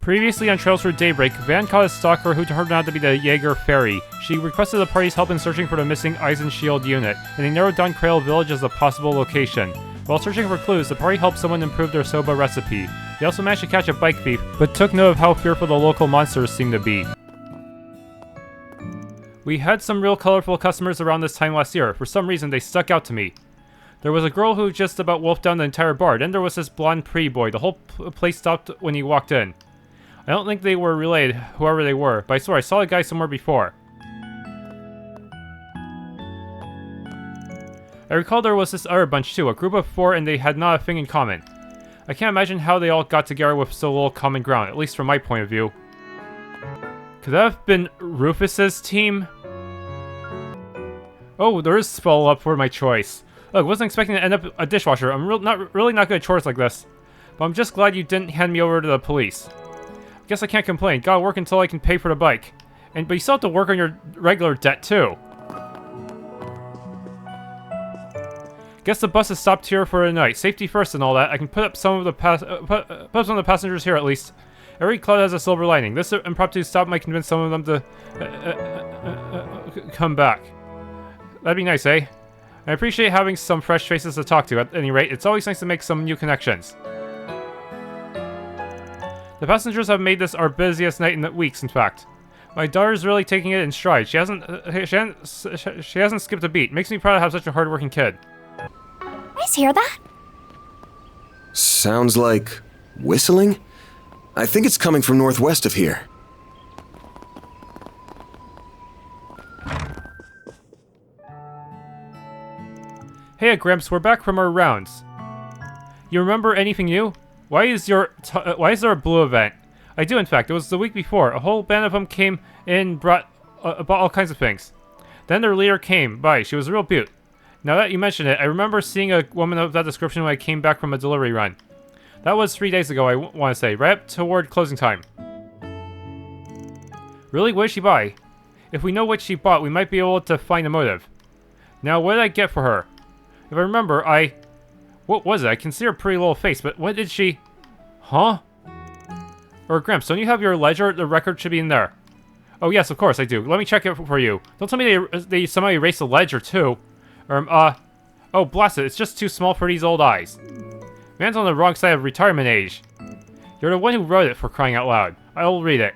Previously on Trails for Daybreak, Van caught a stalker who turned out to be the Jaeger Feri. She requested the party's help in searching for the missing Eisenshield unit, and they narrowed down Creil Village as a possible location. While searching for clues, the party helped someone improve their soba recipe. They also managed to catch a bike thief, but took note of how fearful the local monsters seemed to be. We had some real colorful customers around this time last year. For some reason, they stuck out to me. There was a girl who just about wolfed down the entire bar. Then there was this blonde pre-boy. The whole place stopped when he walked in. I don't think they were related, whoever they were, but I swear I saw a guy somewhere before. I recall there was this other bunch too, a group of 4, and they had not a thing in common. I can't imagine how they all got together with so little common ground, at least from my point of view. Could that have been Rufus's team? Oh, there is follow-up for my choice. Look, wasn't expecting to end up a dishwasher. I'm really not good at chores like this. But I'm just glad you didn't hand me over to the police. Guess I can't complain. Gotta work until I can pay for the bike. But you still have to work on your regular debt too. Guess the bus has stopped here for the night. Safety first and all that. I can put up some of the put up some of the passengers here at least. Every cloud has a silver lining. This impromptu stop might convince some of them to come back. That'd be nice, eh? I appreciate having some fresh faces to talk to. At any rate, it's always nice to make some new connections. The passengers have made this our busiest night in weeks, in fact. My daughter's really taking it in stride. She hasn't skipped a beat. Makes me proud to have such a hardworking kid. Guys, hear that? Sounds like whistling? I think it's coming from northwest of here. Hey, Gramps, we're back from our rounds. You remember anything new? Why is there a blue event? I do, in fact. It was the week before. A whole band of them came in, brought all kinds of things. Then their leader came by. She was a real beaut. Now that you mention it, I remember seeing a woman of that description when I came back from a delivery run. That was 3 days ago, I want to say, right up toward closing time. Really? What did she buy? If we know what she bought, we might be able to find a motive. Now, what did I get for her? If I remember, what was it? I can see her pretty little face, but what did she... Huh? Or Gramps, don't you have your ledger? The record should be in there. Oh yes, of course I do. Let me check it for you. Don't tell me they somehow erased the ledger too. Oh blast it, it's just too small for these old eyes. Man's on the wrong side of retirement age. You're the one who wrote it, for crying out loud. I'll read it.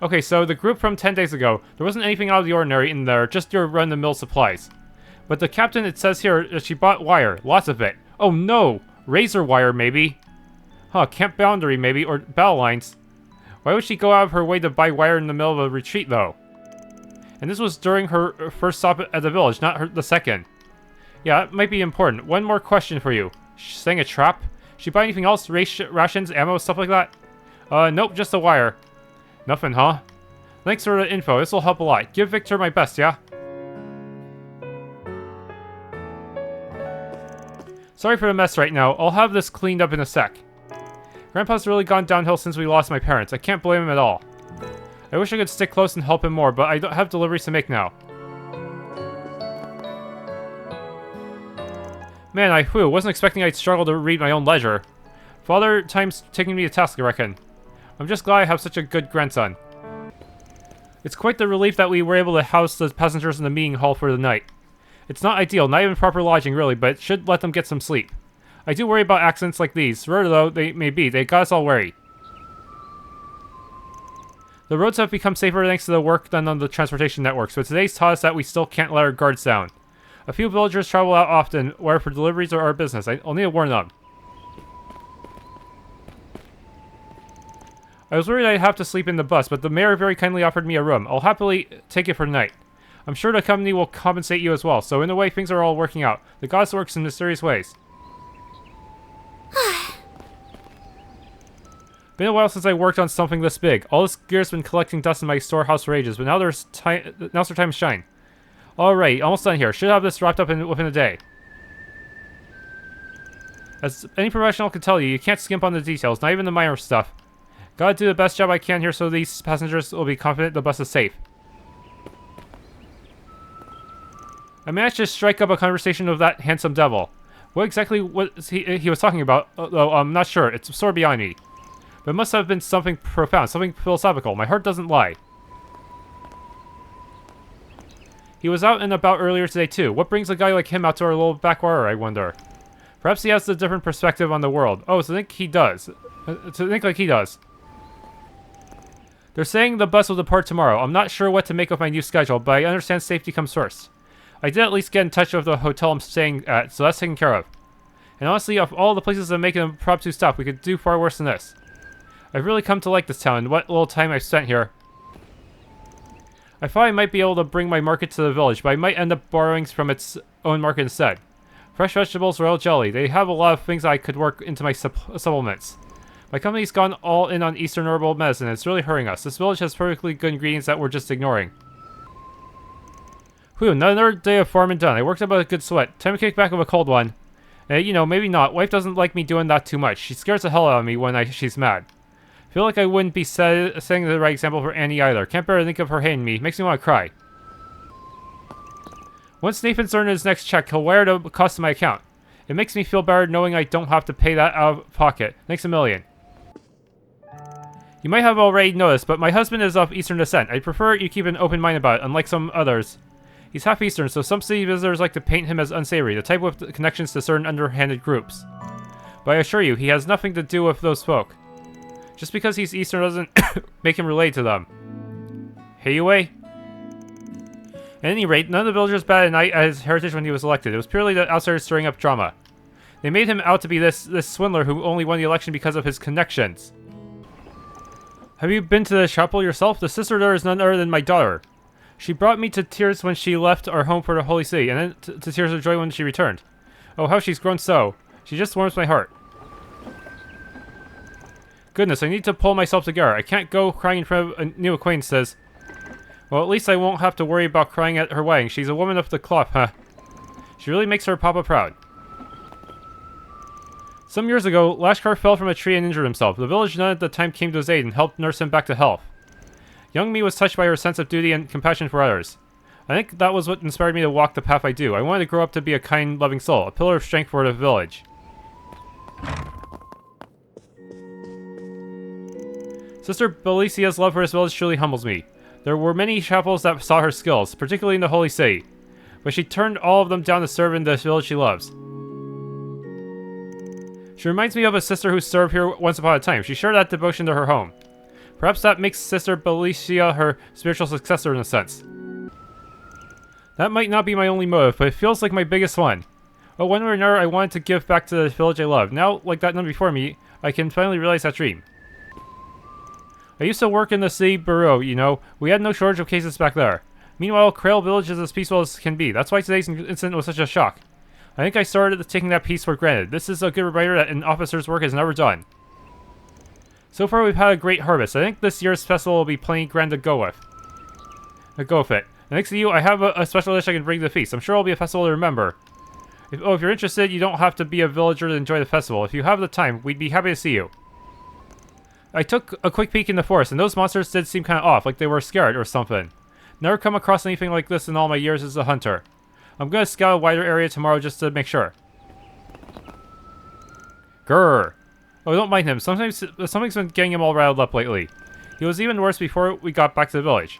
Okay, so the group from 10 days ago, there wasn't anything out of the ordinary in there, just your run-of-the-mill supplies. But the captain, it says here that she bought wire, lots of it. Oh no! Razor wire, maybe? Huh, camp boundary, maybe, or battle lines. Why would she go out of her way to buy wire in the middle of a retreat, though? And this was during her first stop at the village, not the second. Yeah, that might be important. One more question for you. Setting a trap? She buy anything else? Rations, ammo, stuff like that? Nope, just the wire. Nothing, huh? Thanks for the info, this will help a lot. Give Victor my best, yeah? Sorry for the mess right now. I'll have this cleaned up in a sec. Grandpa's really gone downhill since we lost my parents. I can't blame him at all. I wish I could stick close and help him more, but I don't have deliveries to make now. Man, I wasn't expecting I'd struggle to read my own ledger. Father time's taking me to task, I reckon. I'm just glad I have such a good grandson. It's quite the relief that we were able to house the passengers in the meeting hall for the night. It's not ideal, not even proper lodging really, but it should let them get some sleep. I do worry about accidents like these. Rare though they may be, they got us all wary. The roads have become safer thanks to the work done on the transportation networks, but today's taught us that we still can't let our guards down. A few villagers travel out often, whether for deliveries or our business. I'll need to warn them. I was worried I'd have to sleep in the bus, but the mayor very kindly offered me a room. I'll happily take it for the night. I'm sure the company will compensate you as well, so in a way things are all working out. The gods works in mysterious ways. Been a while since I worked on something this big. All this gear's been collecting dust in my storehouse for ages, but now's our time to shine. Alright, almost done here. Should have this wrapped up within a day. As any professional can tell you, you can't skimp on the details, not even the minor stuff. Gotta do the best job I can here so these passengers will be confident the bus is safe. I managed to strike up a conversation with that handsome devil. What exactly was he was talking about, though I'm not sure. It's sort of beyond me. But it must have been something profound, something philosophical. My heart doesn't lie. He was out and about earlier today too. What brings a guy like him out to our little backwater, I wonder? Perhaps he has a different perspective on the world. Oh, so think he does. To think like he does. They're saying the bus will depart tomorrow. I'm not sure what to make of my new schedule, but I understand safety comes first. I did at least get in touch with the hotel I'm staying at, so that's taken care of. And honestly, of all the places that make a Prop 2 stop, we could do far worse than this. I've really come to like this town, and what little time I've spent here. I thought I might be able to bring my market to the village, but I might end up borrowing from its own market instead. Fresh vegetables, royal jelly. They have a lot of things I could work into my supplements. My company's gone all in on Eastern herbal medicine, and it's really hurting us. This village has perfectly good ingredients that we're just ignoring. Whew, another day of farming done. I worked up a good sweat. Time to kick back with a cold one. And, you know, maybe not. Wife doesn't like me doing that too much. She scares the hell out of me when she's mad. Feel like I wouldn't be setting the right example for Annie either. Can't bear to think of her hating me. Makes me want to cry. Once Nathan's earned his next check, he'll wire the cost to my account. It makes me feel better knowing I don't have to pay that out of pocket. Thanks a million. You might have already noticed, but my husband is of Eastern descent. I'd prefer you keep an open mind about it, unlike some others. He's half Eastern, so some city visitors like to paint him as unsavory, the type with connections to certain underhanded groups. But I assure you, he has nothing to do with those folk. Just because he's Eastern doesn't make him relate to them. Hey, you way? At any rate, none of the villagers batted an eye at his heritage when he was elected. It was purely the outsiders stirring up drama. They made him out to be this swindler who only won the election because of his connections. Have you been to the chapel yourself? The sister there is none other than my daughter. She brought me to tears when she left our home for the Holy City, and then to tears of joy when she returned. Oh, how she's grown so. She just warms my heart. Goodness, I need to pull myself together. I can't go crying in front of a new acquaintances. Well, at least I won't have to worry about crying at her wedding. She's a woman of the cloth, huh? She really makes her papa proud. Some years ago, Lashkar fell from a tree and injured himself. The village nun at the time came to his aid and helped nurse him back to health. Young me was touched by her sense of duty and compassion for others. I think that was what inspired me to walk the path I do. I wanted to grow up to be a kind, loving soul, a pillar of strength for the village. Sister Belicia's love for this village truly humbles me. There were many chapels that saw her skills, particularly in the Holy City, but she turned all of them down to serve in the village she loves. She reminds me of a sister who served here once upon a time. She shared that devotion to her home. Perhaps that makes Sister Belicia her spiritual successor in a sense. That might not be my only motive, but it feels like my biggest one. Oh, one way or another, I wanted to give back to the village I love. Now, like that nun before me, I can finally realize that dream. I used to work in the city bureau, you know. We had no shortage of cases back there. Meanwhile, Creil Village is as peaceful as can be. That's why today's incident was such a shock. I think I started taking that peace for granted. This is a good reminder that an officer's work is never done. So far, we've had a great harvest. I think this year's festival will be plenty grand to go with. Go with it. And next to you, I have a special dish I can bring to the feast. I'm sure it'll be a festival to remember. If you're interested, you don't have to be a villager to enjoy the festival. If you have the time, we'd be happy to see you. I took a quick peek in the forest, and those monsters did seem kind of off, like they were scared or something. Never come across anything like this in all my years as a hunter. I'm gonna scout a wider area tomorrow just to make sure. Grrr. Oh, don't mind him. Something's been getting him all riled up lately. He was even worse before we got back to the village.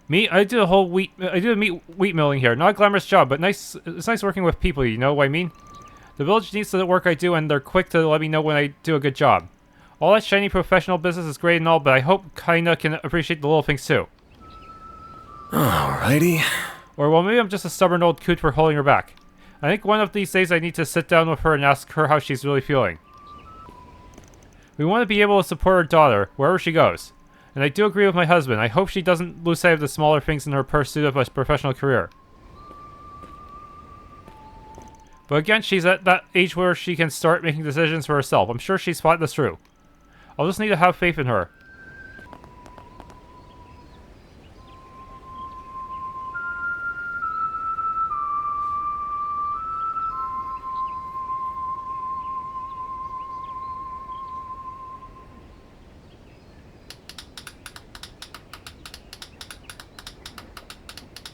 Me, I do the wheat milling here. Not a glamorous job, but nice. It's nice working with people, you know what I mean? The village needs the work I do, and they're quick to let me know when I do a good job. All that shiny professional business is great and all, but I hope kinda can appreciate the little things too. Alrighty. Or, well, maybe I'm just a stubborn old coot for holding her back. I think one of these days I need to sit down with her and ask her how she's really feeling. We want to be able to support our daughter, wherever she goes. And I do agree with my husband. I hope she doesn't lose sight of the smaller things in her pursuit of a professional career. But again, she's at that age where she can start making decisions for herself. I'm sure she's thought this through. I'll just need to have faith in her.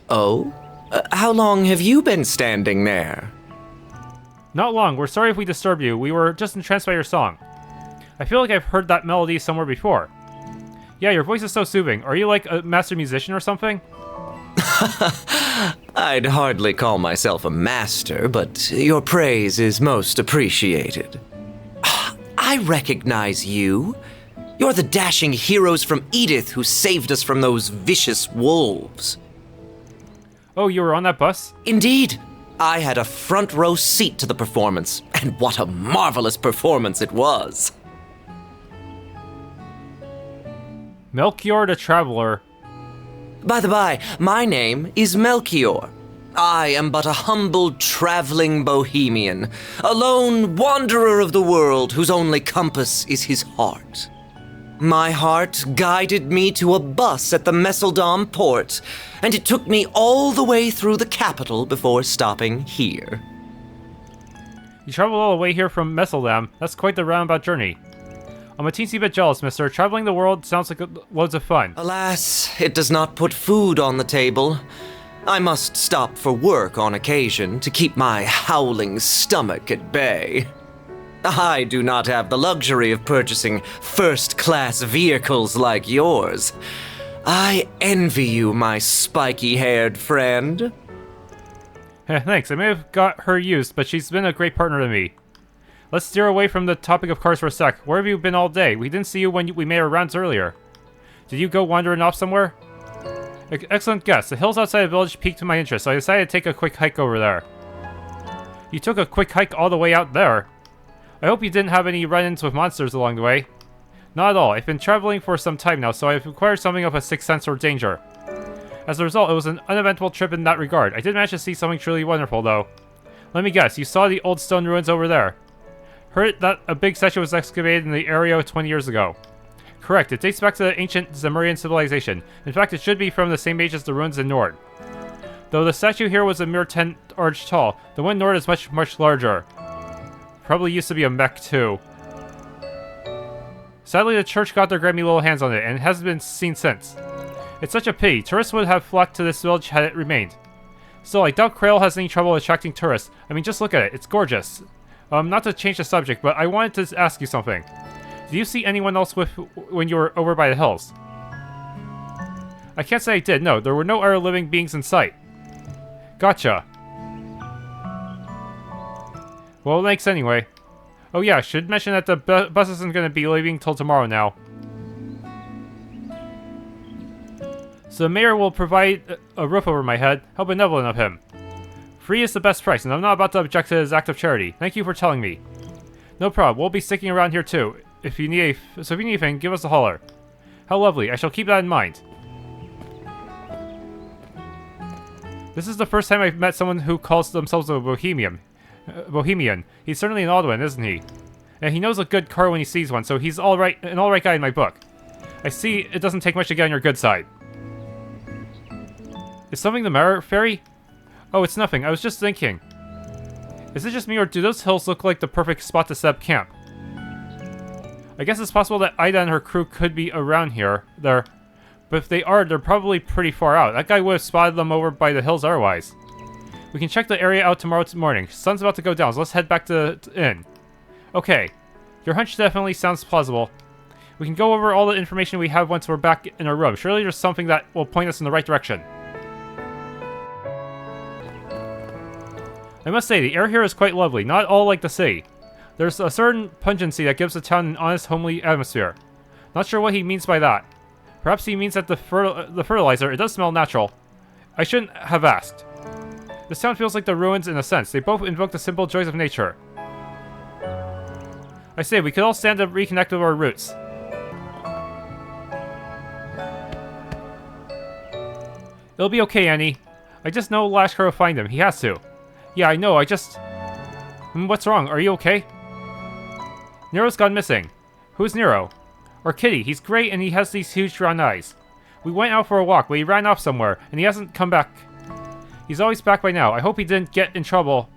Oh? How long have you been standing there? Not long. We're sorry if we disturbed you. We were just entranced by your song. I I feel like I've heard that melody somewhere before. Yeah, your voice is so soothing. Are you like a master musician or something? I'd hardly call myself a master, but your praise is most appreciated. I recognize you. You're the dashing heroes from Edith who saved us from those vicious wolves. Oh, you were on that bus? Indeed. I had a front row seat to the performance, and what a marvelous performance it was. Melchior the Traveler. By the by, my name is Melchior. I am but a humble traveling bohemian, a lone wanderer of the world whose only compass is his heart. My heart guided me to a bus at the Messeldom port, and it took me all the way through the capital before stopping here. You traveled all the way here from Messeldom. That's quite the roundabout journey. I'm a teensy bit jealous, mister. Traveling the world sounds like loads of fun. Alas, it does not put food on the table. I must stop for work on occasion to keep my howling stomach at bay. I do not have the luxury of purchasing first-class vehicles like yours. I envy you, my spiky-haired friend. Thanks. I may have got her used, but she's been a great partner to me. Let's steer away from the topic of cars for a sec. Where have you been all day? We didn't see you when we made our rounds earlier. Did you go wandering off somewhere? Excellent guess. The hills outside the village piqued my interest, so I decided to take a quick hike over there. You took a quick hike all the way out there? I hope you didn't have any run-ins with monsters along the way. Not at all. I've been traveling for some time now, so I've acquired something of a sixth sense or danger. As a result, it was an uneventful trip in that regard. I did manage to see something truly wonderful, though. Let me guess, you saw the old stone ruins over there. Heard that a big statue was excavated in the area 20 years ago. Correct, it dates back to the ancient Zemurian civilization. In fact, it should be from the same age as the ruins in Nord. Though the statue here was a mere 10 arch tall, the one in Nord is much larger. Probably used to be a mech too. Sadly, the church got their grimy little hands on it, and it hasn't been seen since. It's such a pity. Tourists would have flocked to this village had it remained. Still, I doubt Creil has any trouble attracting tourists. I mean, just look at it. It's gorgeous. Not to change the subject, but I wanted to ask you something. Did you see anyone else when you were over by the hills? I can't say I did. No, there were no other living beings in sight. Gotcha. Well, thanks anyway. Oh yeah, I should mention that the bus isn't going to be leaving till tomorrow now. So the mayor will provide a roof over my head. How benevolent of him. Free is the best price, and I'm not about to object to his act of charity. Thank you for telling me. No problem, we'll be sticking around here too. If you need anything, give us a holler. How lovely, I shall keep that in mind. This is the first time I've met someone who calls themselves a Bohemian. He's certainly an odd one, isn't he? And he knows a good car when he sees one, so he's an alright guy in my book. I see it doesn't take much to get on your good side. Is something the matter, Feri? Oh, it's nothing. I was just thinking. Is it just me, or do those hills look like the perfect spot to set up camp? I guess it's possible that Aida and her crew could be around here, but if they are, they're probably pretty far out. That guy would have spotted them over by the hills otherwise. We can check the area out tomorrow morning. Sun's about to go down, so let's head back to the inn. Okay. Your hunch definitely sounds plausible. We can go over all the information we have once we're back in our room. Surely there's something that will point us in the right direction. I must say, the air here is quite lovely, not all like the sea. There's a certain pungency that gives the town an honest, homely atmosphere. Not sure what he means by that. Perhaps he means that the fertilizer, it does smell natural. I shouldn't have asked. This town feels like the ruins in a sense. They both invoke the simple joys of nature. I say, we could all stand to reconnect with our roots. It'll be okay, Annie. I just know Lashkar will find him. He has to. Yeah, I know, what's wrong? Are you okay? Nero's gone missing. Who's Nero? Or Kitty. He's great and he has these huge round eyes. We went out for a walk, but he ran off somewhere, and he hasn't come back. He's always back by now. I hope he didn't get in trouble.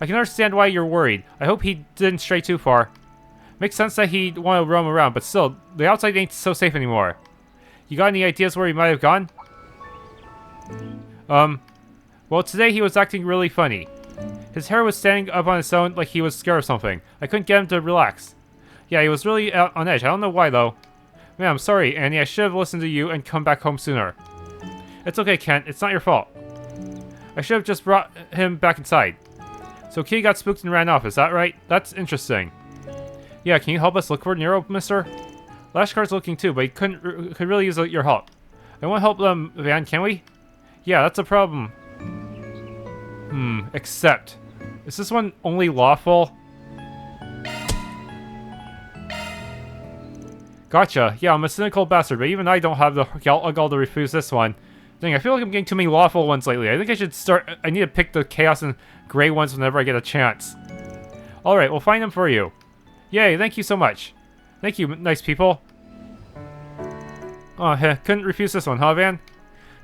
I can understand why you're worried. I hope he didn't stray too far. Makes sense that he'd want to roam around, but still, the outside ain't so safe anymore. You got any ideas where he might have gone? Well, today he was acting really funny. His hair was standing up on its own like he was scared of something. I couldn't get him to relax. Yeah, he was really out on edge. I don't know why, though. Man, I'm sorry, Annie. I should have listened to you and come back home sooner. It's okay, Kent. It's not your fault. I should have just brought him back inside. So Kitty got spooked and ran off, is that right? That's interesting. Yeah, can you help us look for Nero, mister? Lashkar's looking too, but he could really use your help. I want to help them, Van, can we? Yeah, that's a problem. Except. Is this one only lawful? Gotcha. Yeah, I'm a cynical bastard, but even I don't have the gall to refuse this one. Dang, I feel like I'm getting too many lawful ones lately. I think I should start... I need to pick the chaos and gray ones whenever I get a chance. Alright, we'll find them for you. Yay, thank you so much. Thank you, nice people. Oh, couldn't refuse this one, huh, Van?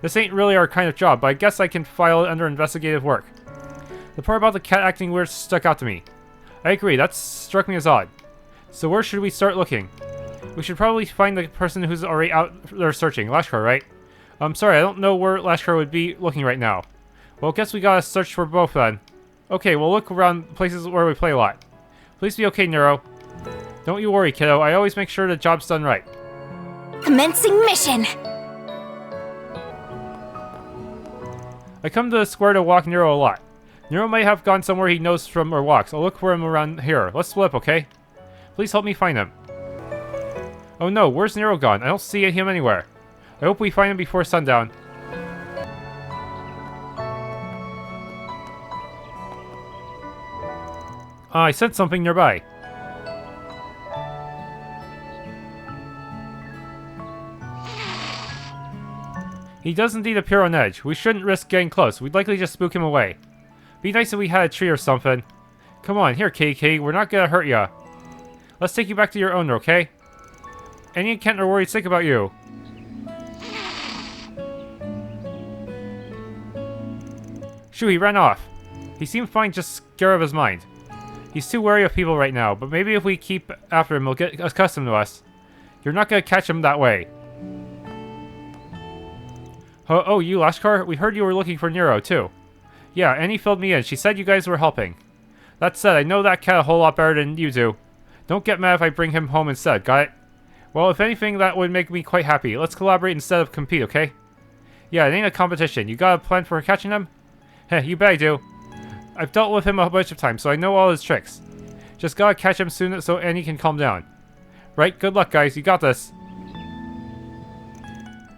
This ain't really our kind of job, but I guess I can file it under investigative work. The part about the cat acting weird stuck out to me. I agree, that struck me as odd. So where should we start looking? We should probably find the person who's already out there searching. Lashkar, right? I'm sorry, I don't know where Lashkar would be looking right now. Well, guess we gotta search for both then. Okay, we'll look around places where we play a lot. Please be okay, Nero. Don't you worry, kiddo. I always make sure the job's done right. Commencing mission! I come to the square to walk Nero a lot. Nero might have gone somewhere he knows from or walks. I'll look for him around here. Let's split up, okay? Please help me find him. Oh no, where's Nero gone? I don't see him anywhere. I hope we find him before sundown. I sensed something nearby. He does indeed appear on edge. We shouldn't risk getting close. We'd likely just spook him away. Be nice if we had a tree or something. Come on, here, KK. We're not gonna hurt ya. Let's take you back to your owner, okay? Annie and Kent are worried sick about you. Shoo, he ran off. He seemed fine, just scared of his mind. He's too wary of people right now, but maybe if we keep after him, he'll get accustomed to us. You're not gonna catch him that way. Oh, you, Lashkar? We heard you were looking for Nero, too. Yeah, Annie filled me in. She said you guys were helping. That said, I know that cat a whole lot better than you do. Don't get mad if I bring him home instead, got it? Well, if anything, that would make me quite happy. Let's collaborate instead of compete, okay? Yeah, it ain't a competition. You got a plan for catching him? Heh, you bet I do. I've dealt with him a bunch of times, so I know all his tricks. Just gotta catch him soon so Annie can calm down. Right, good luck, guys. You got this.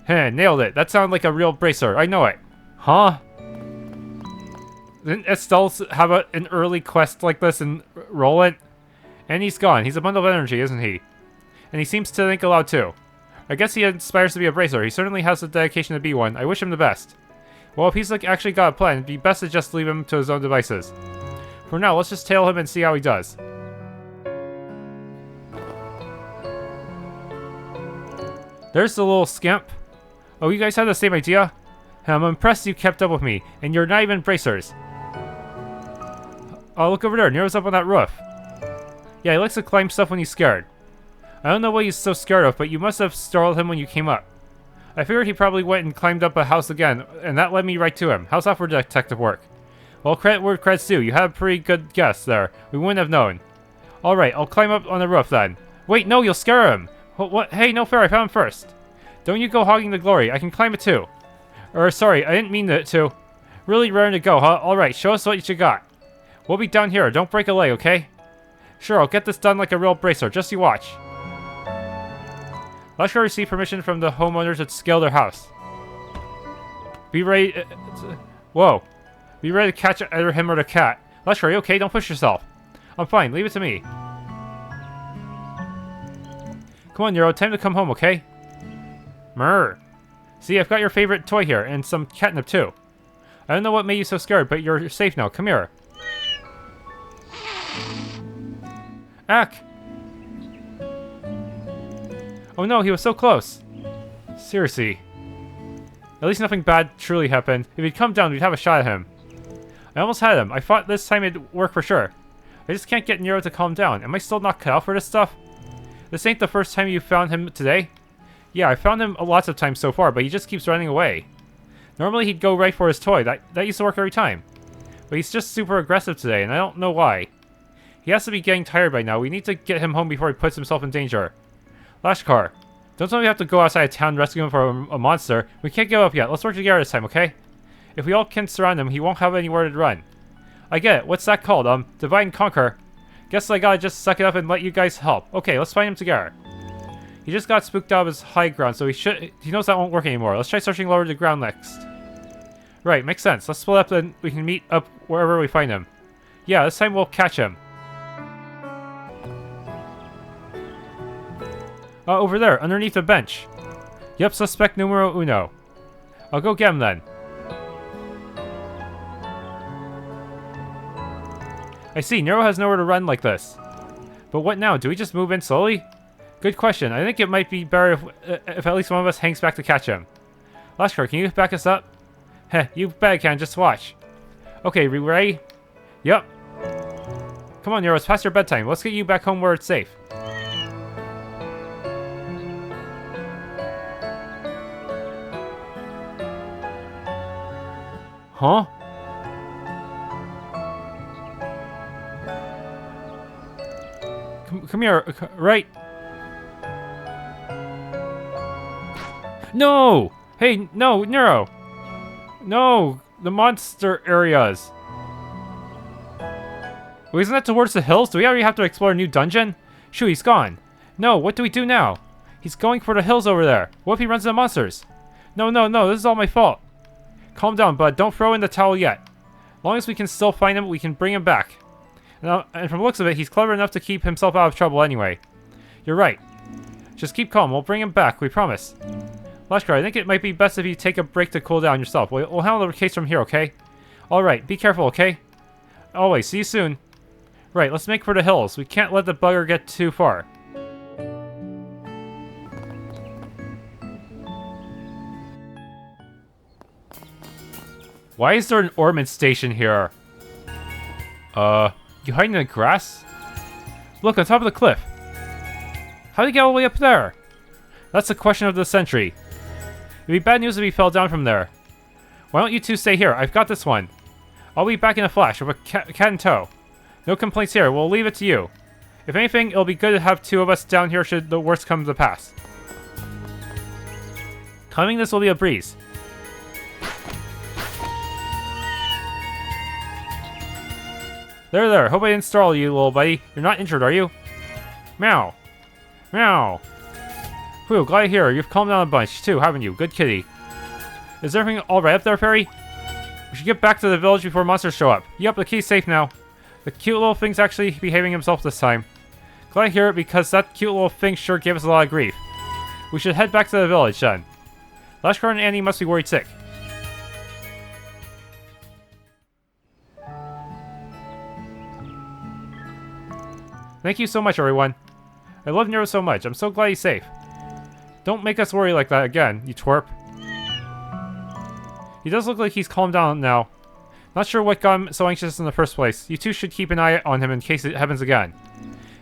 Heh, nailed it. That sounded like a real bracer. I know it. Huh? Didn't Estelle have an early quest like this and roll it? And he's gone. He's a bundle of energy, isn't he? And he seems to think aloud, too. I guess he aspires to be a bracer. He certainly has the dedication to be one. I wish him the best. Well, if he's actually got a plan, it'd be best to just leave him to his own devices. For now, let's just tail him and see how he does. There's the little scamp. Oh, you guys had the same idea? I'm impressed you kept up with me, and you're not even bracers. Oh, look over there. Nero's up on that roof. Yeah, he likes to climb stuff when he's scared. I don't know what he's so scared of, but you must have startled him when you came up. I figured he probably went and climbed up a house again, and that led me right to him. How's that for detective work? Well, credit where credit's due. You had a pretty good guess there. We wouldn't have known. Alright, I'll climb up on the roof then. Wait, no, you'll scare him. What? Hey, no fair, I found him first. Don't you go hogging the glory. I can climb it too. Sorry, I didn't mean to. Really raring to go, huh? Alright, show us what you got. We'll be down here. Don't break a leg, okay? Sure, I'll get this done like a real bracer. Just you watch. Lashkar received permission from the homeowners to scale their house. Be ready... whoa. Be ready to catch either him or the cat. Lashkar, are you okay? Don't push yourself. I'm fine. Leave it to me. Come on, Nero. Time to come home, okay? Mrrr. See, I've got your favorite toy here, and some catnip, too. I don't know what made you so scared, but you're safe now. Come here. Ack! Oh no, he was so close. Seriously. At least nothing bad truly happened. If he'd come down, we'd have a shot at him. I almost had him. I thought this time it'd work for sure. I just can't get Nero to calm down. Am I still not cut out for this stuff? This ain't the first time you found him today? Yeah, I found him lots of times so far, but he just keeps running away. Normally he'd go right for his toy. That used to work every time. But he's just super aggressive today, and I don't know why. He has to be getting tired by now. We need to get him home before he puts himself in danger. Lashkar, don't tell me we have to go outside of town and rescue him from a monster. We can't give up yet. Let's work together this time, okay? If we all can surround him, he won't have anywhere to run. I get it. What's that called? Divide and conquer. Guess I gotta just suck it up and let you guys help. Okay, let's find him together. He just got spooked out of his high ground, so he knows that won't work anymore. Let's try searching lower to the ground next. Right, makes sense. Let's split up and we can meet up wherever we find him. Yeah, this time we'll catch him. Over there, underneath the bench. Yep, suspect numero uno. I'll go get him then. I see, Nero has nowhere to run like this. But what now? Do we just move in slowly? Good question. I think it might be better if at least one of us hangs back to catch him. Lashkar, can you back us up? Heh, you bet I can. Just watch. Okay, we ready? Yep. Come on, Nero, it's past your bedtime. Let's get you back home where it's safe. Huh? Come here, right? No! Hey, no, Nero! No, the monster areas. Wait, isn't that towards the hills? Do we already have to explore a new dungeon? Shoo, he's gone. No, what do we do now? He's going for the hills over there. What if he runs into monsters? No, this is all my fault. Calm down, bud. Don't throw in the towel yet. As long as we can still find him, we can bring him back. And from the looks of it, he's clever enough to keep himself out of trouble anyway. You're right. Just keep calm. We'll bring him back. We promise. Lashkar, I think it might be best if you take a break to cool down yourself. We'll handle the case from here, okay? Alright, be careful, okay? Always. See you soon. Right, let's make for the hills. We can't let the bugger get too far. Why is there an orbment station here? You hiding in the grass? Look, on top of the cliff. How did he get all the way up there? That's the question of the century. It'd be bad news if he fell down from there. Why don't you two stay here? I've got this one. I'll be back in a flash with a cat in tow. No complaints here. We'll leave it to you. If anything, it'll be good to have two of us down here should the worst come to pass. Climbing this will be a breeze. There. Hope I didn't startle you, little buddy. You're not injured, are you? Meow. Meow. Whew, glad to hear. You've calmed down a bunch, too, haven't you? Good kitty. Is everything alright up there, Feri? We should get back to the village before monsters show up. Yep, the key's safe now. The cute little thing's actually behaving himself this time. Glad to hear it because that cute little thing sure gave us a lot of grief. We should head back to the village, then. Lashkar and Annie must be worried sick. Thank you so much, everyone. I love Nero so much. I'm so glad he's safe. Don't make us worry like that again, you twerp. He does look like he's calmed down now. Not sure what got him so anxious in the first place. You two should keep an eye on him in case it happens again.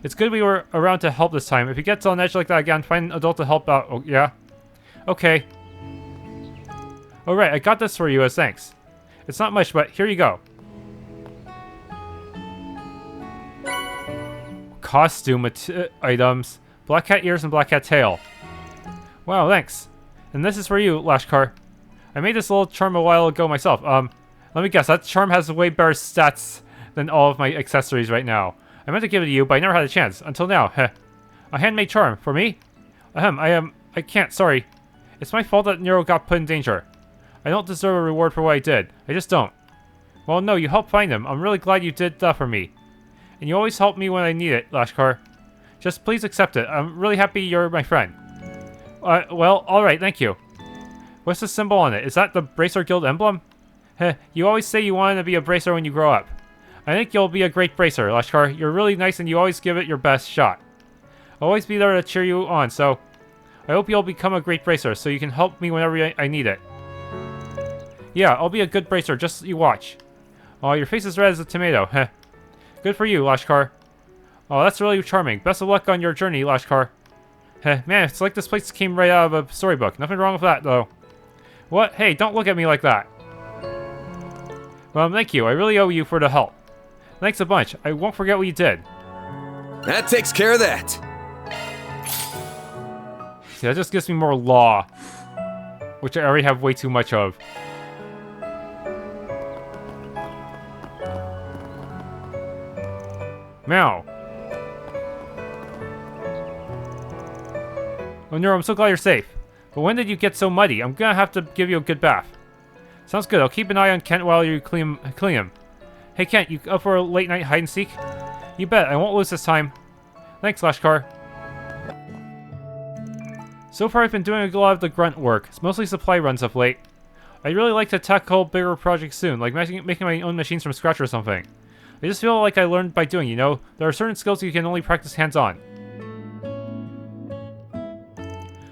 It's good we were around to help this time. If he gets on edge like that again, find an adult to help out. Oh, yeah? Okay. Alright, I got this for you as thanks. It's not much, but here you go. Costume items. Black cat ears and black cat tail. Wow, thanks. And this is for you, Lashkar. I made this little charm a while ago myself. Let me guess, that charm has way better stats than all of my accessories right now. I meant to give it to you, but I never had a chance. Until now, heh. A handmade charm. For me? I can't, sorry. It's my fault that Nero got put in danger. I don't deserve a reward for what I did. I just don't. Well, no, you helped find him. I'm really glad you did that for me. And you always help me when I need it, Lashkar. Just please accept it. I'm really happy you're my friend. Well, alright, thank you. What's the symbol on it? Is that the Bracer Guild emblem? Heh, you always say you wanted to be a bracer when you grow up. I think you'll be a great bracer, Lashkar. You're really nice and you always give it your best shot. I'll always be there to cheer you on, so I hope you'll become a great bracer so you can help me whenever I need it. Yeah, I'll be a good bracer, just you watch. Oh, your face is red as a tomato, heh. Good for you, Lashkar. Oh, that's really charming. Best of luck on your journey, Lashkar. Heh, man, it's like this place came right out of a storybook. Nothing wrong with that, though. What? Hey, don't look at me like that. Well, thank you. I really owe you for the help. Thanks a bunch. I won't forget what you did. That takes care of that. See, that just gives me more law, which I already have way too much of. Meow. Oh, Nero, I'm so glad you're safe. But when did you get so muddy? I'm gonna have to give you a good bath. Sounds good. I'll keep an eye on Kent while you clean him. Hey, Kent, you up for a late night hide and seek? You bet. I won't lose this time. Thanks, Lashkar. So far, I've been doing a lot of the grunt work. It's mostly supply runs of late. I'd really like to tackle bigger projects soon, like making my own machines from scratch or something. I just feel like I learned by doing, you know? There are certain skills you can only practice hands-on.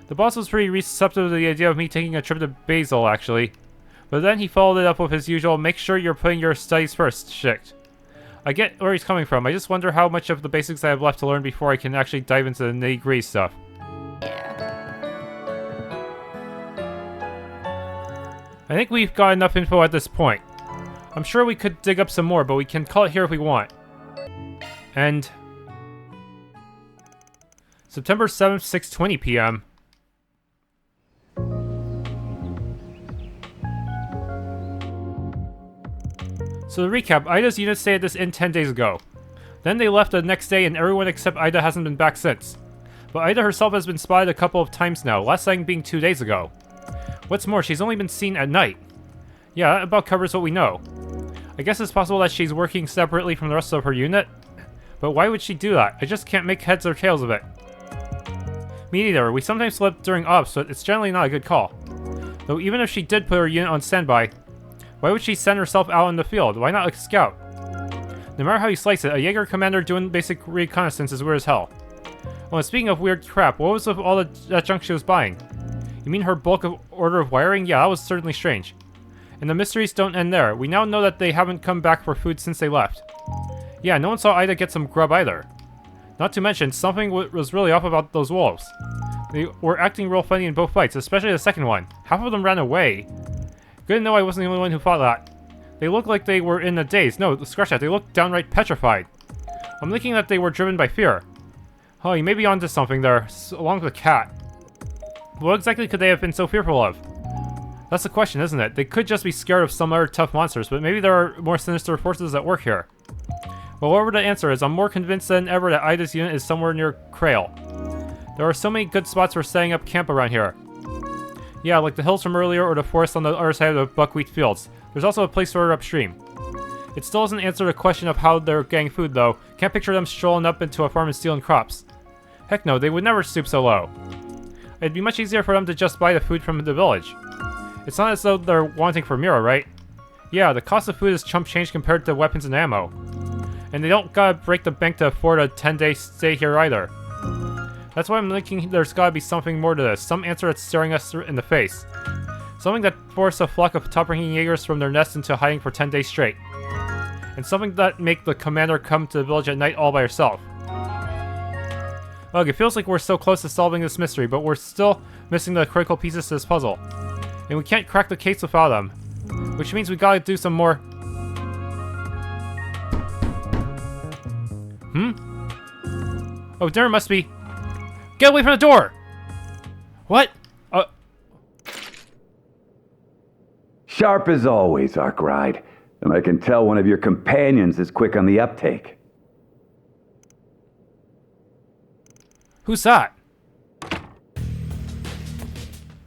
The boss was pretty receptive to the idea of me taking a trip to Basel, actually. But then he followed it up with his usual, make sure you're putting your studies first shtick. I get where he's coming from. I just wonder how much of the basics I have left to learn before I can actually dive into the nitty-gritty stuff. I think we've got enough info at this point. I'm sure we could dig up some more, but we can call it here if we want. And September 7th, 6:20 p.m. So to recap, Aida's unit stayed at this inn 10 days ago. Then they left the next day and everyone except Aida hasn't been back since. But Aida herself has been spotted a couple of times now, last sighting being 2 days ago. What's more, she's only been seen at night. Yeah, that about covers what we know. I guess it's possible that she's working separately from the rest of her unit. But why would she do that? I just can't make heads or tails of it. Me neither. We sometimes slip during ops, but it's generally not a good call. Though even if she did put her unit on standby, why would she send herself out in the field? Why not a scout? No matter how you slice it, a Jaeger commander doing basic reconnaissance is weird as hell. Oh, and speaking of weird crap, what was with all that junk she was buying? You mean her bulk of order of wiring? Yeah, that was certainly strange. And the mysteries don't end there. We now know that they haven't come back for food since they left. Yeah, no one saw Aida get some grub either. Not to mention, something was really off about those wolves. They were acting real funny in both fights, especially the second one. Half of them ran away. Good to know I wasn't the only one who thought that. They looked like they were in a daze. No, scratch that. They looked downright petrified. I'm thinking that they were driven by fear. Oh, you may be onto something there, along with the cat. What exactly could they have been so fearful of? That's the question, isn't it? They could just be scared of some other tough monsters, but maybe there are more sinister forces at work here. Well, whatever the answer is, I'm more convinced than ever that Aida's unit is somewhere near Creil. There are so many good spots for setting up camp around here. Yeah, like the hills from earlier or the forest on the other side of the buckwheat fields. There's also a place further upstream. It still doesn't answer the question of how they're getting food, though. Can't picture them strolling up into a farm and stealing crops. Heck no, they would never stoop so low. It'd be much easier for them to just buy the food from the village. It's not as though they're wanting for Mira, right? Yeah, the cost of food is chump change compared to weapons and ammo. And they don't gotta break the bank to afford a 10-day stay here either. That's why I'm thinking there's gotta be something more to this. Some answer that's staring us in the face. Something that forced a flock of top-ranking Jaegers from their nest into hiding for 10 days straight. And something that make the commander come to the village at night all by herself. Ugh, it feels like we're so close to solving this mystery, but we're still missing the critical pieces to this puzzle. And we can't crack the case without them. Which means we gotta do some more... Oh, there must be... Get away from the door! What? Sharp as always, Arkride. And I can tell one of your companions is quick on the uptake. Who's that?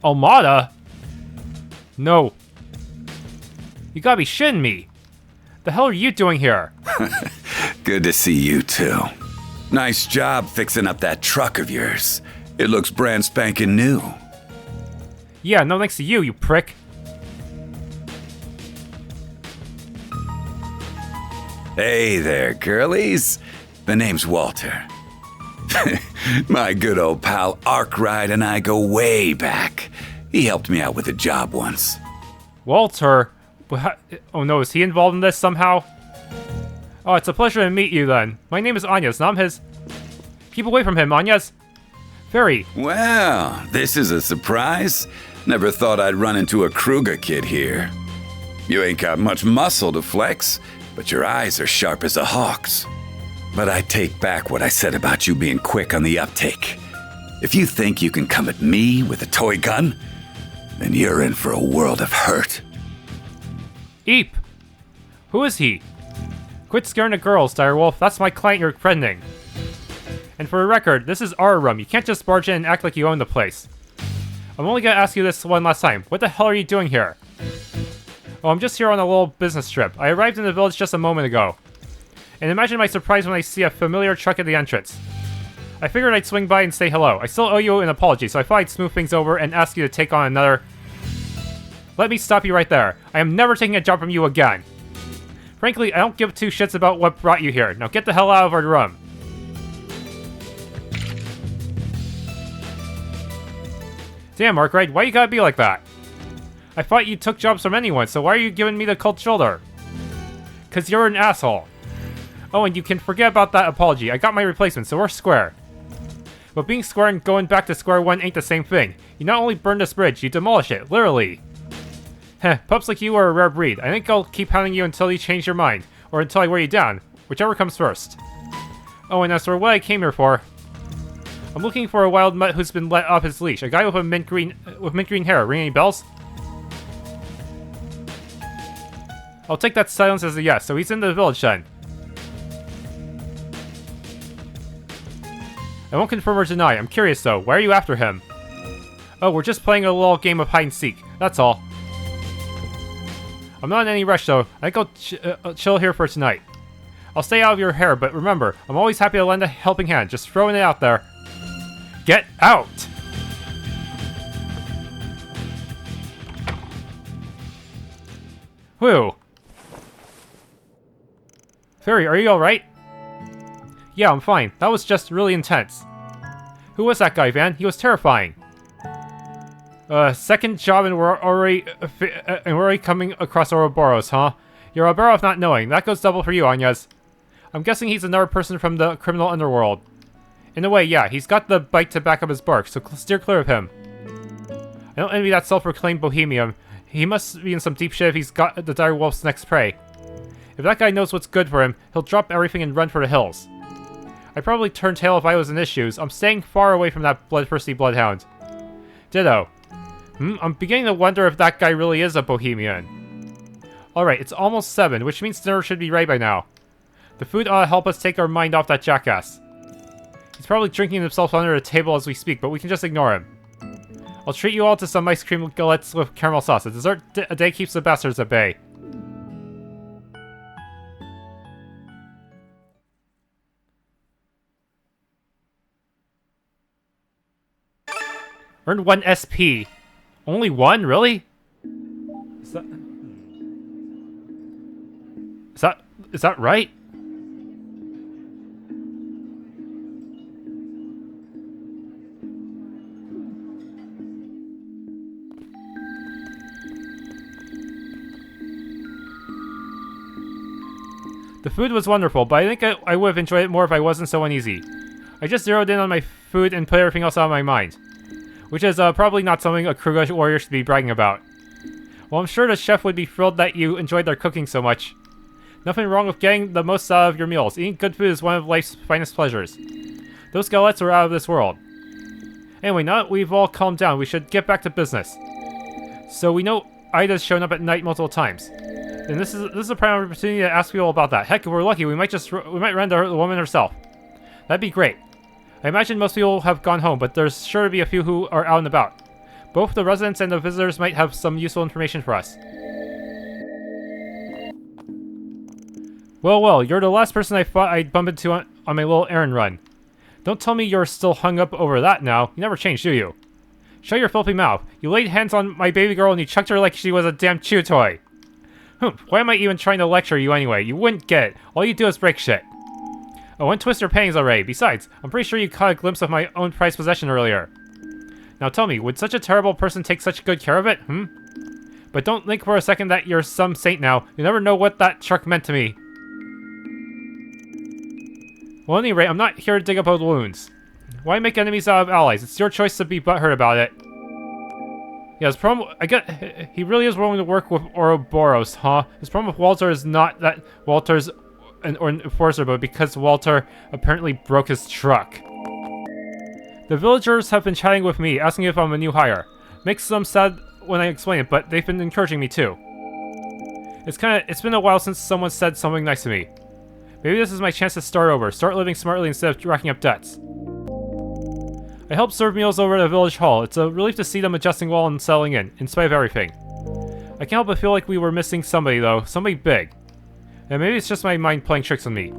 Almada? No. You gotta be shitting me. The hell are you doing here? Good to see you too. Nice job fixing up that truck of yours. It looks brand spanking new. Yeah, no thanks to you, you prick. Hey there, girlies. The name's Walter. My good old pal Arkride and I go way back. He helped me out with a job once. Walter? Oh no, is he involved in this somehow? Oh, it's a pleasure to meet you then. My name is Agnes, and I'm his... Keep away from him, Agnes. Feri. Well, this is a surprise. Never thought I'd run into a Kruger kid here. You ain't got much muscle to flex, but your eyes are sharp as a hawk's. but I take back what I said about you being quick on the uptake. If you think you can come at me with a toy gun, then you're in for a world of hurt. Eep! Who is he? Quit scaring the girls, Direwolf. That's my client you're friending. And for the record, this is our room. You can't just barge in and act like you own the place. I'm only gonna ask you this one last time. What the hell are you doing here? Oh, I'm just here on a little business trip. I arrived in the village just a moment ago. And imagine my surprise when I see a familiar truck at the entrance. I figured I'd swing by and say hello. I still owe you an apology, so I thought I'd smooth things over and ask you to take on another... Let me stop you right there. I am never taking a job from you again. Frankly, I don't give two shits about what brought you here. Now get the hell out of our room. Damn, Arkride, why you gotta be like that? I thought you took jobs from anyone, so why are you giving me the cold shoulder? 'Cause you're an asshole. Oh, and you can forget about that apology. I got my replacement, so we're square. But being square and going back to square one ain't the same thing. You not only burn this bridge, you demolish it, literally. Heh, pups like you are a rare breed. I think I'll keep hounding you until you change your mind, or until I wear you down, whichever comes first. Oh, and as for what I came here for, I'm looking for a wild mutt who's been let off his leash. A guy with a mint green hair. Ring any bells? I'll take that silence as a yes, so he's in the village then. I won't confirm or deny. I'm curious though. Why are you after him? Oh, we're just playing a little game of hide and seek. That's all. I'm not in any rush though. I think I'll chill here for tonight. I'll stay out of your hair, but remember, I'm always happy to lend a helping hand. Just throwing it out there. Get out! Whew. Feri, are you alright? Yeah, I'm fine. That was just really intense. Who was that guy, Van? He was terrifying. Second job and we're already coming across Ouroboros, huh? You're a barrel of not knowing. That goes double for you, Agnes. I'm guessing he's another person from the criminal underworld. In a way, yeah, he's got the bite to back up his bark, so steer clear of him. I don't envy that self-proclaimed bohemian. He must be in some deep shit if he's got the Direwolf's next prey. If that guy knows what's good for him, he'll drop everything and run for the hills. I'd probably turn tail if I was in his shoes. I'm staying far away from that bloodthirsty bloodhound. Ditto. I'm beginning to wonder if that guy really is a bohemian. Alright, it's almost 7, which means dinner should be ready by now. The food ought to help us take our mind off that jackass. He's probably drinking himself under the table as we speak, but we can just ignore him. I'll treat you all to some ice cream galettes with caramel sauce. A dessert a day keeps the bastards at bay. Earned 1 SP. Only 1? Really? Is that right? The food was wonderful, but I think I would have enjoyed it more if I wasn't so uneasy. I just zeroed in on my food and put everything else out of my mind. Which is probably not something a Kruger warrior should be bragging about. Well, I'm sure the chef would be thrilled that you enjoyed their cooking so much. Nothing wrong with getting the most out of your meals. Eating good food is one of life's finest pleasures. Those galettes are out of this world. Anyway, now that we've all calmed down, we should get back to business. So we know Aida's shown up at night multiple times. And this is a prime opportunity to ask people about that. Heck, if we're lucky, we might run to the woman herself. That'd be great. I imagine most people have gone home, but there's sure to be a few who are out and about. Both the residents and the visitors might have some useful information for us. Well, you're the last person I thought I'd bump into on my little errand run. Don't tell me you're still hung up over that now. You never changed, do you? Shut your filthy mouth. You laid hands on my baby girl and you chucked her like she was a damn chew toy. Why am I even trying to lecture you anyway? You wouldn't get it. All you do is break shit. Oh, untwist your panties already. Besides, I'm pretty sure you caught a glimpse of my own prized possession earlier. Now tell me, would such a terrible person take such good care of it, But don't think for a second that you're some saint now. You never know what that truck meant to me. Well, at any rate, I'm not here to dig up old wounds. Why make enemies out of allies? It's your choice to be butthurt about it. Yeah, his problem... he really is willing to work with Ouroboros, huh? His problem with Walter is not that Walter's an enforcer, but because Walter apparently broke his truck. The villagers have been chatting with me, asking if I'm a new hire. Makes them sad when I explain it, but they've been encouraging me too. It's been a while since someone said something nice to me. Maybe this is my chance to start over, start living smartly instead of racking up debts. I help serve meals over at the village hall. It's a relief to see them adjusting well and settling in spite of everything. I can't help but feel like we were missing somebody though, somebody big. And maybe it's just my mind playing tricks on me.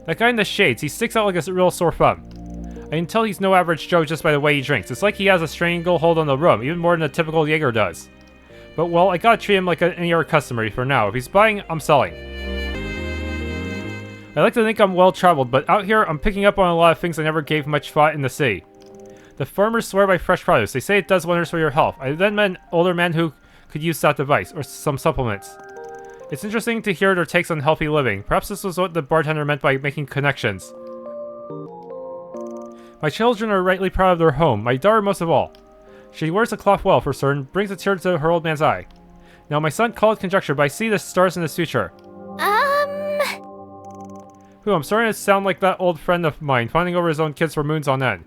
That guy in the shades, he sticks out like a real sore thumb. I can tell he's no average Joe just by the way he drinks. It's like he has a stranglehold on the room, even more than a typical Jaeger does. But well, I gotta treat him like any other customer for now. If he's buying, I'm selling. I like to think I'm well-traveled, but out here, I'm picking up on a lot of things I never gave much thought in the city. The farmers swear by fresh produce. They say it does wonders for your health. I then met an older man who could use that device, or some supplements. It's interesting to hear their takes on healthy living. Perhaps this was what the bartender meant by making connections. My children are rightly proud of their home, my daughter most of all. She wears the cloth well, for certain, brings a tear to her old man's eye. Now, my son called conjecture, but I see the stars in his future. Who, I'm starting to sound like that old friend of mine, fawning over his own kids for moons on end.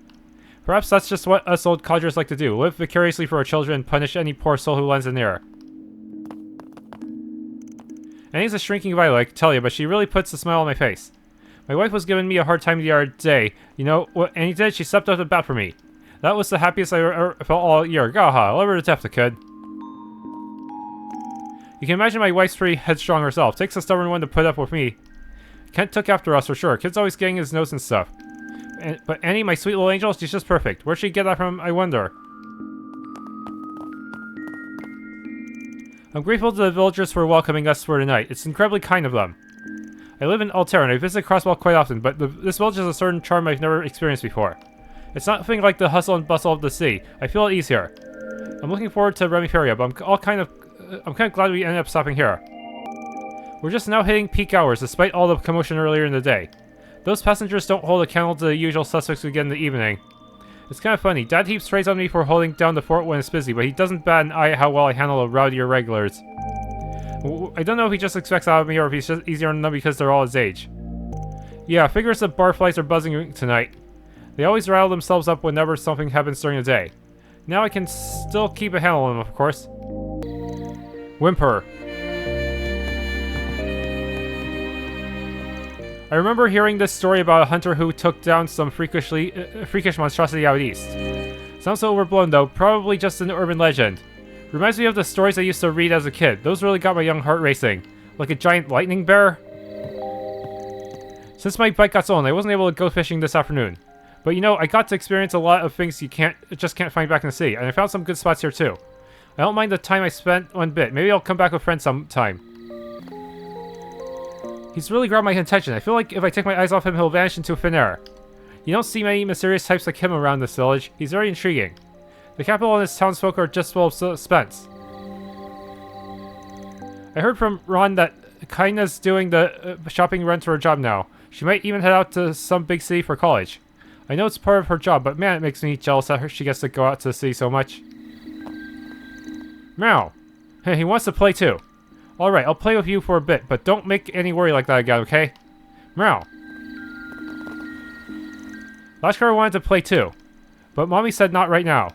Perhaps that's just what us old codgers like to do, live vicariously for our children and punish any poor soul who lends an ear. Annie's a shrinking violet, I can tell you, but she really puts a smile on my face. My wife was giving me a hard time the other day. You know what Annie did? She stepped up to bat for me. That was the happiest I ever felt all year. Gaha, I love her to death, I could. You can imagine my wife's pretty headstrong herself. Takes a stubborn one to put up with me. Kent took after us for sure. Kid's always getting his nose and stuff. But Annie, my sweet little angel, she's just perfect. Where'd she get that from, I wonder? I'm grateful to the villagers for welcoming us for tonight. It's incredibly kind of them. I live in Altera and I visit Crosswell quite often, but this village has a certain charm I've never experienced before. It's nothing like the hustle and bustle of the city. I feel at ease here. I'm looking forward to Remiferia, but I'm kind of glad we ended up stopping here. We're just now hitting peak hours, despite all the commotion earlier in the day. Those passengers don't hold a candle to the usual suspects we get in the evening. It's kind of funny. Dad heaps praise on me for holding down the fort when it's busy, but he doesn't bat an eye at how well I handle the rowdier regulars. I don't know if he just expects out of me or if he's just easier on them because they're all his age. Yeah, I figure the barflies are buzzing tonight. They always rattle themselves up whenever something happens during the day. Now I can still keep a handle on them, of course. Whimper. I remember hearing this story about a hunter who took down some freakish monstrosity out east. Sounds so overblown though, probably just an urban legend. Reminds me of the stories I used to read as a kid. Those really got my young heart racing. Like a giant lightning bear? Since my bike got stolen, I wasn't able to go fishing this afternoon. But you know, I got to experience a lot of things you just can't find back in the city, and I found some good spots here too. I don't mind the time I spent one bit. Maybe I'll come back with friends sometime. He's really grabbed my attention. I feel like if I take my eyes off him, he'll vanish into thin air. You don't see many mysterious types like him around this village. He's very intriguing. The capital and its townsfolk are just full of suspense. I heard from Ron that Kaina's doing the shopping run to her job now. She might even head out to some big city for college. I know it's part of her job, but man, it makes me jealous that she gets to go out to the city so much. Meow. Hey, he wants to play too. Alright, I'll play with you for a bit, but don't make any worry like that again, okay? Meow. Lashkar wanted to play too, but Mommy said not right now.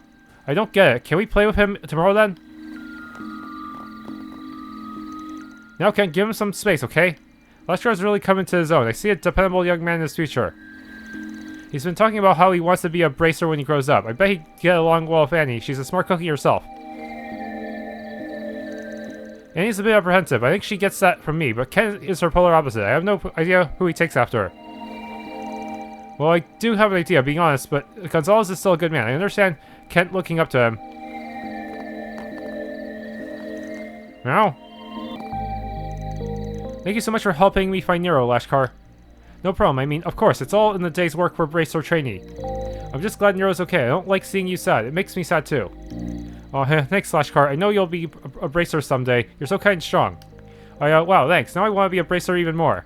I don't get it. Can we play with him tomorrow then? Now, Ken, give him some space, okay? Lashkar's really coming to his own. I see a dependable young man in his future. He's been talking about how he wants to be a bracer when he grows up. I bet he'd get along well with Annie. She's a smart cookie herself. Annie's a bit apprehensive. I think she gets that from me, but Ken is her polar opposite. I have no idea who he takes after. Well, I do have an idea, being honest, but Gonzalez is still a good man. I understand Kent looking up to him. Meow. Thank you so much for helping me find Nero, Lashkar. No problem. I mean, of course, it's all in the day's work for Bracer trainee. I'm just glad Nero's okay. I don't like seeing you sad. It makes me sad too. Oh, thanks, Lashkar. I know you'll be a bracer someday. You're so kind and strong. Wow, thanks. Now I want to be a bracer even more.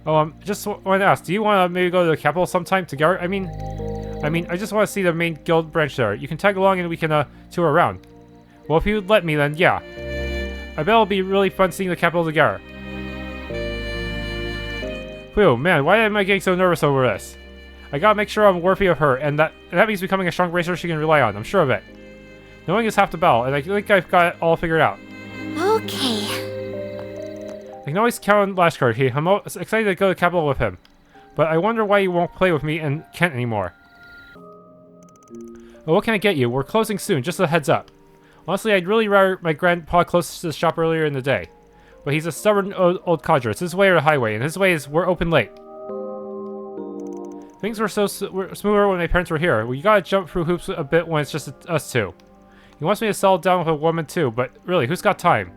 Oh, just want to ask, do you want to maybe go to the capital sometime together? I mean, I just want to see the main guild branch there. You can tag along and we can, tour around. Well, if you'd let me, then yeah. I bet it'll be really fun seeing the capital together. Phew, man, why am I getting so nervous over this? I gotta make sure I'm worthy of her, and that means becoming a strong racer she can rely on. I'm sure of it. Knowing is half the battle, and I think I've got it all figured out. Okay. I can always count on Lashkar. I'm excited to go to the capital with him. But I wonder why he won't play with me and Kent anymore. Well, what can I get you? We're closing soon, just a heads up. Honestly, I'd really rather my grandpa close to the shop earlier in the day. But he's a stubborn old codger. It's his way or the highway, and his way is we're open late. Things were smoother when my parents were here. We gotta jump through hoops a bit when it's just us two. He wants me to settle down with a woman too, but really, who's got time?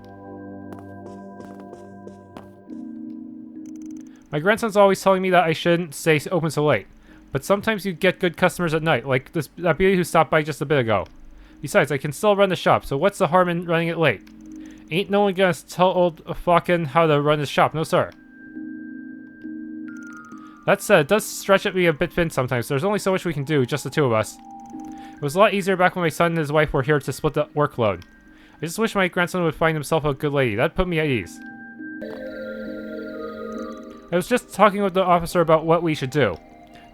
My grandson's always telling me that I shouldn't stay open so late. But sometimes you get good customers at night, like that beauty who stopped by just a bit ago. Besides, I can still run the shop, so what's the harm in running it late? Ain't no one gonna tell old Falcom how to run his shop, no sir. That said, it does stretch at me a bit thin sometimes. There's only so much we can do, just the two of us. It was a lot easier back when my son and his wife were here to split the workload. I just wish my grandson would find himself a good lady. That'd put me at ease. I was just talking with the officer about what we should do.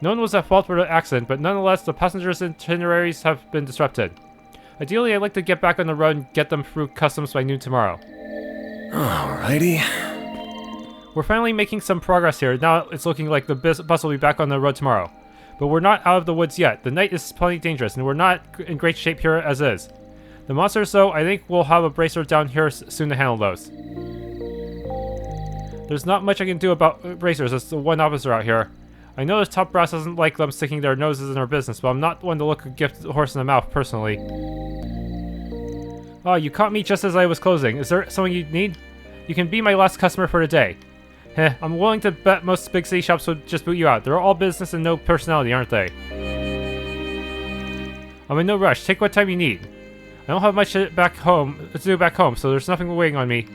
No one was at fault for the accident, but nonetheless, the passengers' itineraries have been disrupted. Ideally, I'd like to get back on the road and get them through customs by noon tomorrow. Alrighty. We're finally making some progress here. Now it's looking like the bus will be back on the road tomorrow. But we're not out of the woods yet. The night is plenty dangerous, and we're not in great shape here as is. The monsters, though, I think we'll have a bracer down here soon to handle those. There's not much I can do about bracers. It's the one officer out here. I know the top brass doesn't like them sticking their noses in our business, but I'm not one to look a gift horse in the mouth, personally. Oh, you caught me just as I was closing. Is there something you need? You can be my last customer for the day. Heh, I'm willing to bet most big city shops would just boot you out. They're all business and no personality, aren't they? I'm in no rush. Take what time you need. I don't have much to do back home, so there's nothing waiting on me.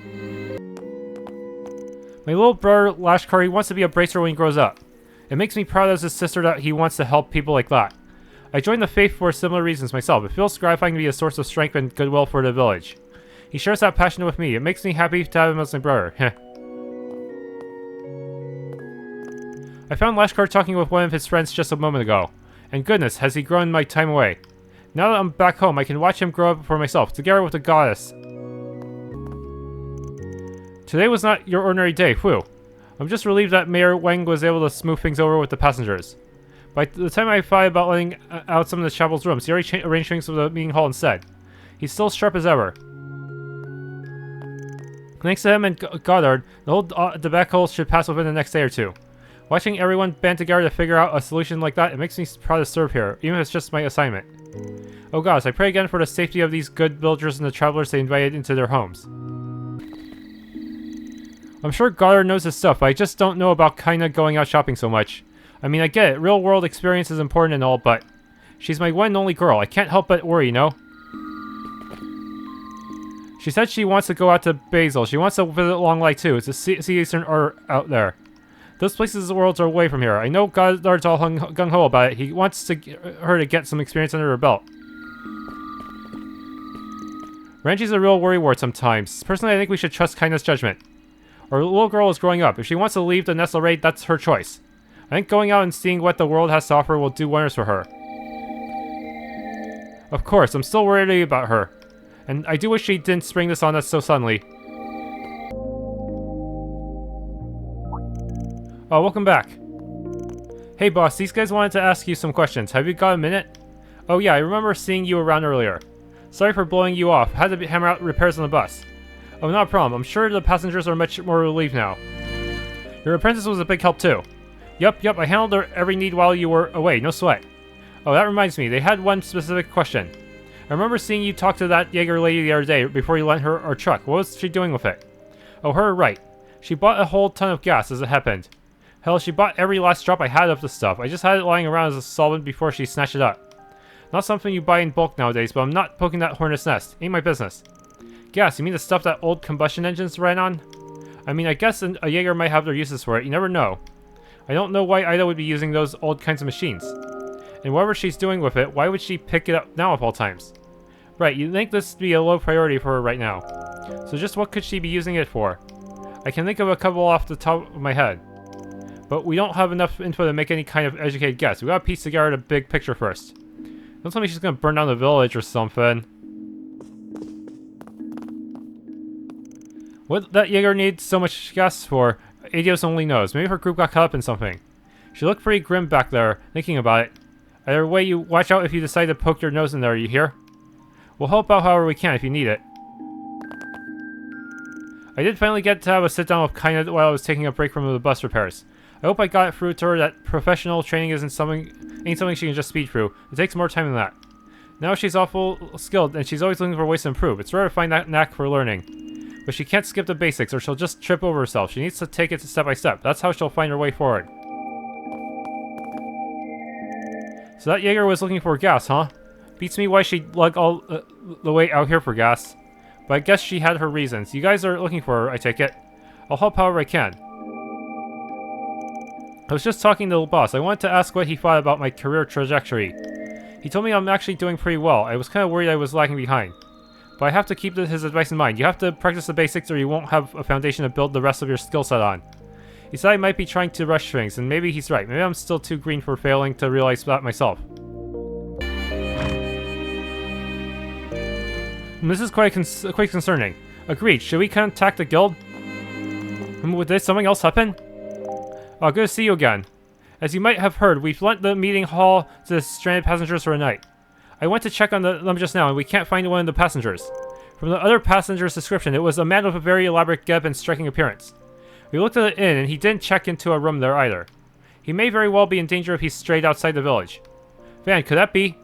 My little brother, Lashkar, wants to be a bracer when he grows up. It makes me proud as his sister that he wants to help people like that. I joined the faith for similar reasons myself. It feels gratifying to be a source of strength and goodwill for the village. He shares that passion with me. It makes me happy to have him as my brother. Heh. I found Lashkar talking with one of his friends just a moment ago. And goodness, has he grown my time away. Now that I'm back home, I can watch him grow up for myself, together with the goddess. Today was not your ordinary day, whew. I'm just relieved that Mayor Wang was able to smooth things over with the passengers. By the time I thought about letting out some of the chapel's rooms, he already arranged things with the meeting hall instead. He's still sharp as ever. Thanks to him and Goddard, the whole debacle should pass within the next day or two. Watching everyone band together to figure out a solution like that, it makes me proud to serve here, even if it's just my assignment. Oh gods, I pray again for the safety of these good villagers and the travelers they invited into their homes. I'm sure Goddard knows his stuff, but I just don't know about kinda going out shopping so much. I mean, I get it, real world experience is important and all, but she's my one and only girl. I can't help but worry, you know? She said she wants to go out to Basil. She wants to visit Longley too. It's a sea eastern out there. Those places the worlds are away from here. I know Goddard's all gung-ho about it. He wants her to get some experience under her belt. Ranji's a real worrywart sometimes. Personally, I think we should trust Kindness' judgment. Our little girl is growing up. If she wants to leave the Nestle raid, that's her choice. I think going out and seeing what the world has to offer will do wonders for her. Of course, I'm still worried about her. And I do wish she didn't spring this on us so suddenly. Oh, welcome back. Hey boss, these guys wanted to ask you some questions. Have you got a minute? Oh yeah, I remember seeing you around earlier. Sorry for blowing you off. Had to hammer out repairs on the bus. Oh, not a problem. I'm sure the passengers are much more relieved now. Your apprentice was a big help too. Yup, I handled every need while you were away, no sweat. Oh, that reminds me, they had one specific question. I remember seeing you talk to that Jaeger lady the other day before you lent her our truck. What was she doing with it? Oh, her, right. She bought a whole ton of gas as it happened. Hell, she bought every last drop I had of the stuff. I just had it lying around as a solvent before she snatched it up. Not something you buy in bulk nowadays, but I'm not poking that hornet's nest. Ain't my business. Gas, you mean the stuff that old combustion engines ran on? I mean, I guess a Jaeger might have their uses for it. You never know. I don't know why Aida would be using those old kinds of machines. And whatever she's doing with it, why would she pick it up now of all times? Right, you'd think this would be a low priority for her right now. So just what could she be using it for? I can think of a couple off the top of my head. But we don't have enough info to make any kind of educated guess. We gotta piece together the big picture first. Don't tell me she's gonna burn down the village or something. What that Jaeger needs so much gas for, Adios only knows. Maybe her group got caught up in something. She looked pretty grim back there, thinking about it. Either way, you watch out if you decide to poke your nose in there, you hear? We'll help out however we can if you need it. I did finally get to have a sit down with Kaina while I was taking a break from the bus repairs. I hope I got it through to her that professional training ain't something she can just speed through. It takes more time than that. Now she's awful skilled and she's always looking for ways to improve. It's rare to find that knack for learning. But she can't skip the basics or she'll just trip over herself. She needs to take it step by step. That's how she'll find her way forward. So that Jaeger was looking for gas, huh? Beats me why she'd lug all the way out here for gas. But I guess she had her reasons. You guys are looking for her, I take it. I'll help however I can. I was just talking to the boss. I wanted to ask what he thought about my career trajectory. He told me I'm actually doing pretty well. I was kind of worried I was lagging behind. But I have to keep his advice in mind. You have to practice the basics or you won't have a foundation to build the rest of your skill set on. He said I might be trying to rush things, and maybe he's right. Maybe I'm still too green for failing to realize that myself. This is quite concerning. Agreed. Should we contact the guild? Did something else happen? Oh, good to see you again. As you might have heard, we've lent the meeting hall to the stranded passengers for a night. I went to check on them just now, and we can't find one of the passengers. From the other passenger's description, it was a man with a very elaborate getup and striking appearance. We looked at the inn, and he didn't check into a room there either. He may very well be in danger if he's strayed outside the village. Van, could that be?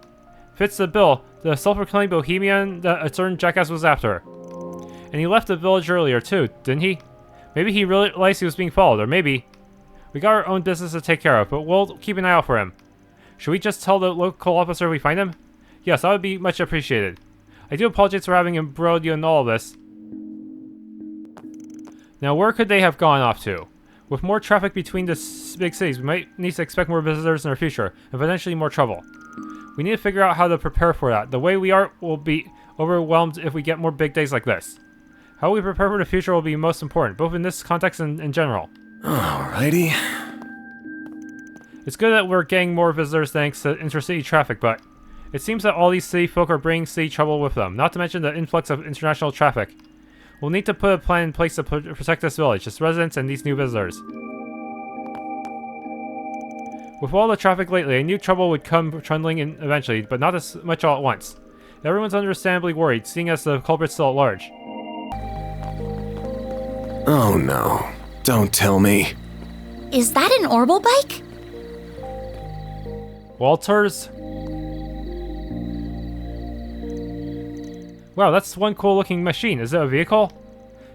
Fits the bill. The self-proclaimed Bohemian that a certain jackass was after. And he left the village earlier too, didn't he? Maybe he realized he was being followed, or maybe... We got our own business to take care of, but we'll keep an eye out for him. Should we just tell the local officer if we find him? Yes, that would be much appreciated. I do apologize for having embroiled you in all of this. Now, where could they have gone off to? With more traffic between the big cities, we might need to expect more visitors in our future, and potentially more trouble. We need to figure out how to prepare for that. The way we are will be overwhelmed if we get more big days like this. How we prepare for the future will be most important, both in this context and in general. Alrighty. It's good that we're getting more visitors thanks to intercity traffic, but it seems that all these city folk are bringing city trouble with them, not to mention the influx of international traffic. We'll need to put a plan in place to protect this village, its residents, and these new visitors. With all the traffic lately, I knew trouble would come trundling in eventually, but not as much all at once. Everyone's understandably worried, seeing as the culprit's still at large. Oh no. Don't tell me. Is that an orbital bike? Walters? Wow, that's one cool looking machine. Is it a vehicle?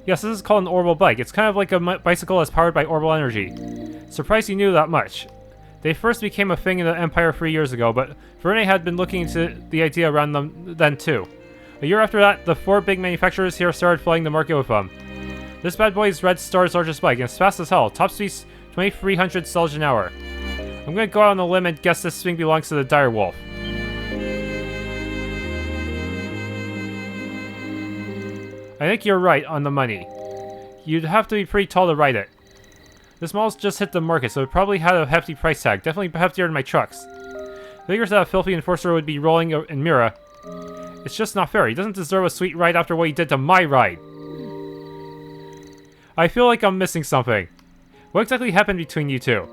Yes, this is called an orbital bike. It's kind of like a bicycle that's powered by orbital energy. Surprised you knew that much. They first became a thing in the Empire 3 years ago, but Verne had been looking into the idea around them then too. A year after that, the 4 big manufacturers here started flooding the market with them. This bad boy is Red Star's largest bike, and it's fast as hell. Top speed's 2,300 stalls an hour. I'm gonna go out on a limb and guess this thing belongs to the Direwolf. I think you're right on the money. You'd have to be pretty tall to ride it. This model's just hit the market, so it probably had a hefty price tag. Definitely heftier than my trucks. Figures that a filthy enforcer would be rolling in Mira. It's just not fair. He doesn't deserve a sweet ride after what he did to my ride. I feel like I'm missing something. What exactly happened between you two?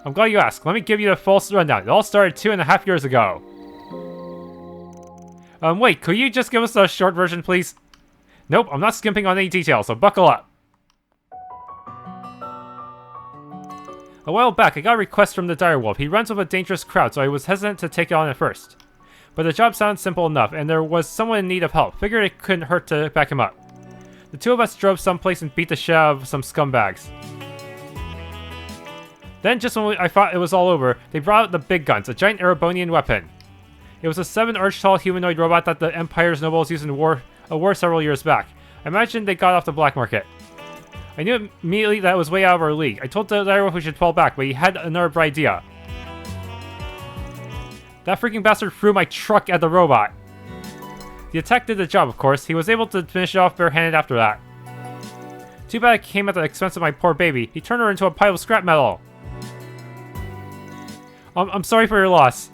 I'm glad you asked. Let me give you the full rundown. It all started 2.5 years ago. Wait, could you just give us a short version, please? Nope, I'm not skimping on any details, so buckle up. A while back, I got a request from the Direwolf. He runs with a dangerous crowd, so I was hesitant to take it on at first. But the job sounded simple enough, and there was someone in need of help. Figured it couldn't hurt to back him up. The two of us drove someplace and beat the shit out of some scumbags. Then, just when I thought it was all over, they brought out the big guns, a giant Erebonian weapon. It was a 7-arch-tall humanoid robot that the Empire's nobles used in a war several years back. I imagine they got off the black market. I knew immediately that it was way out of our league. I told the Direwolf we should fall back, but he had another idea. That freaking bastard threw my truck at the robot. The attack did the job, of course. He was able to finish it off barehanded after that. Too bad it came at the expense of my poor baby. He turned her into a pile of scrap metal. I'm sorry for your loss.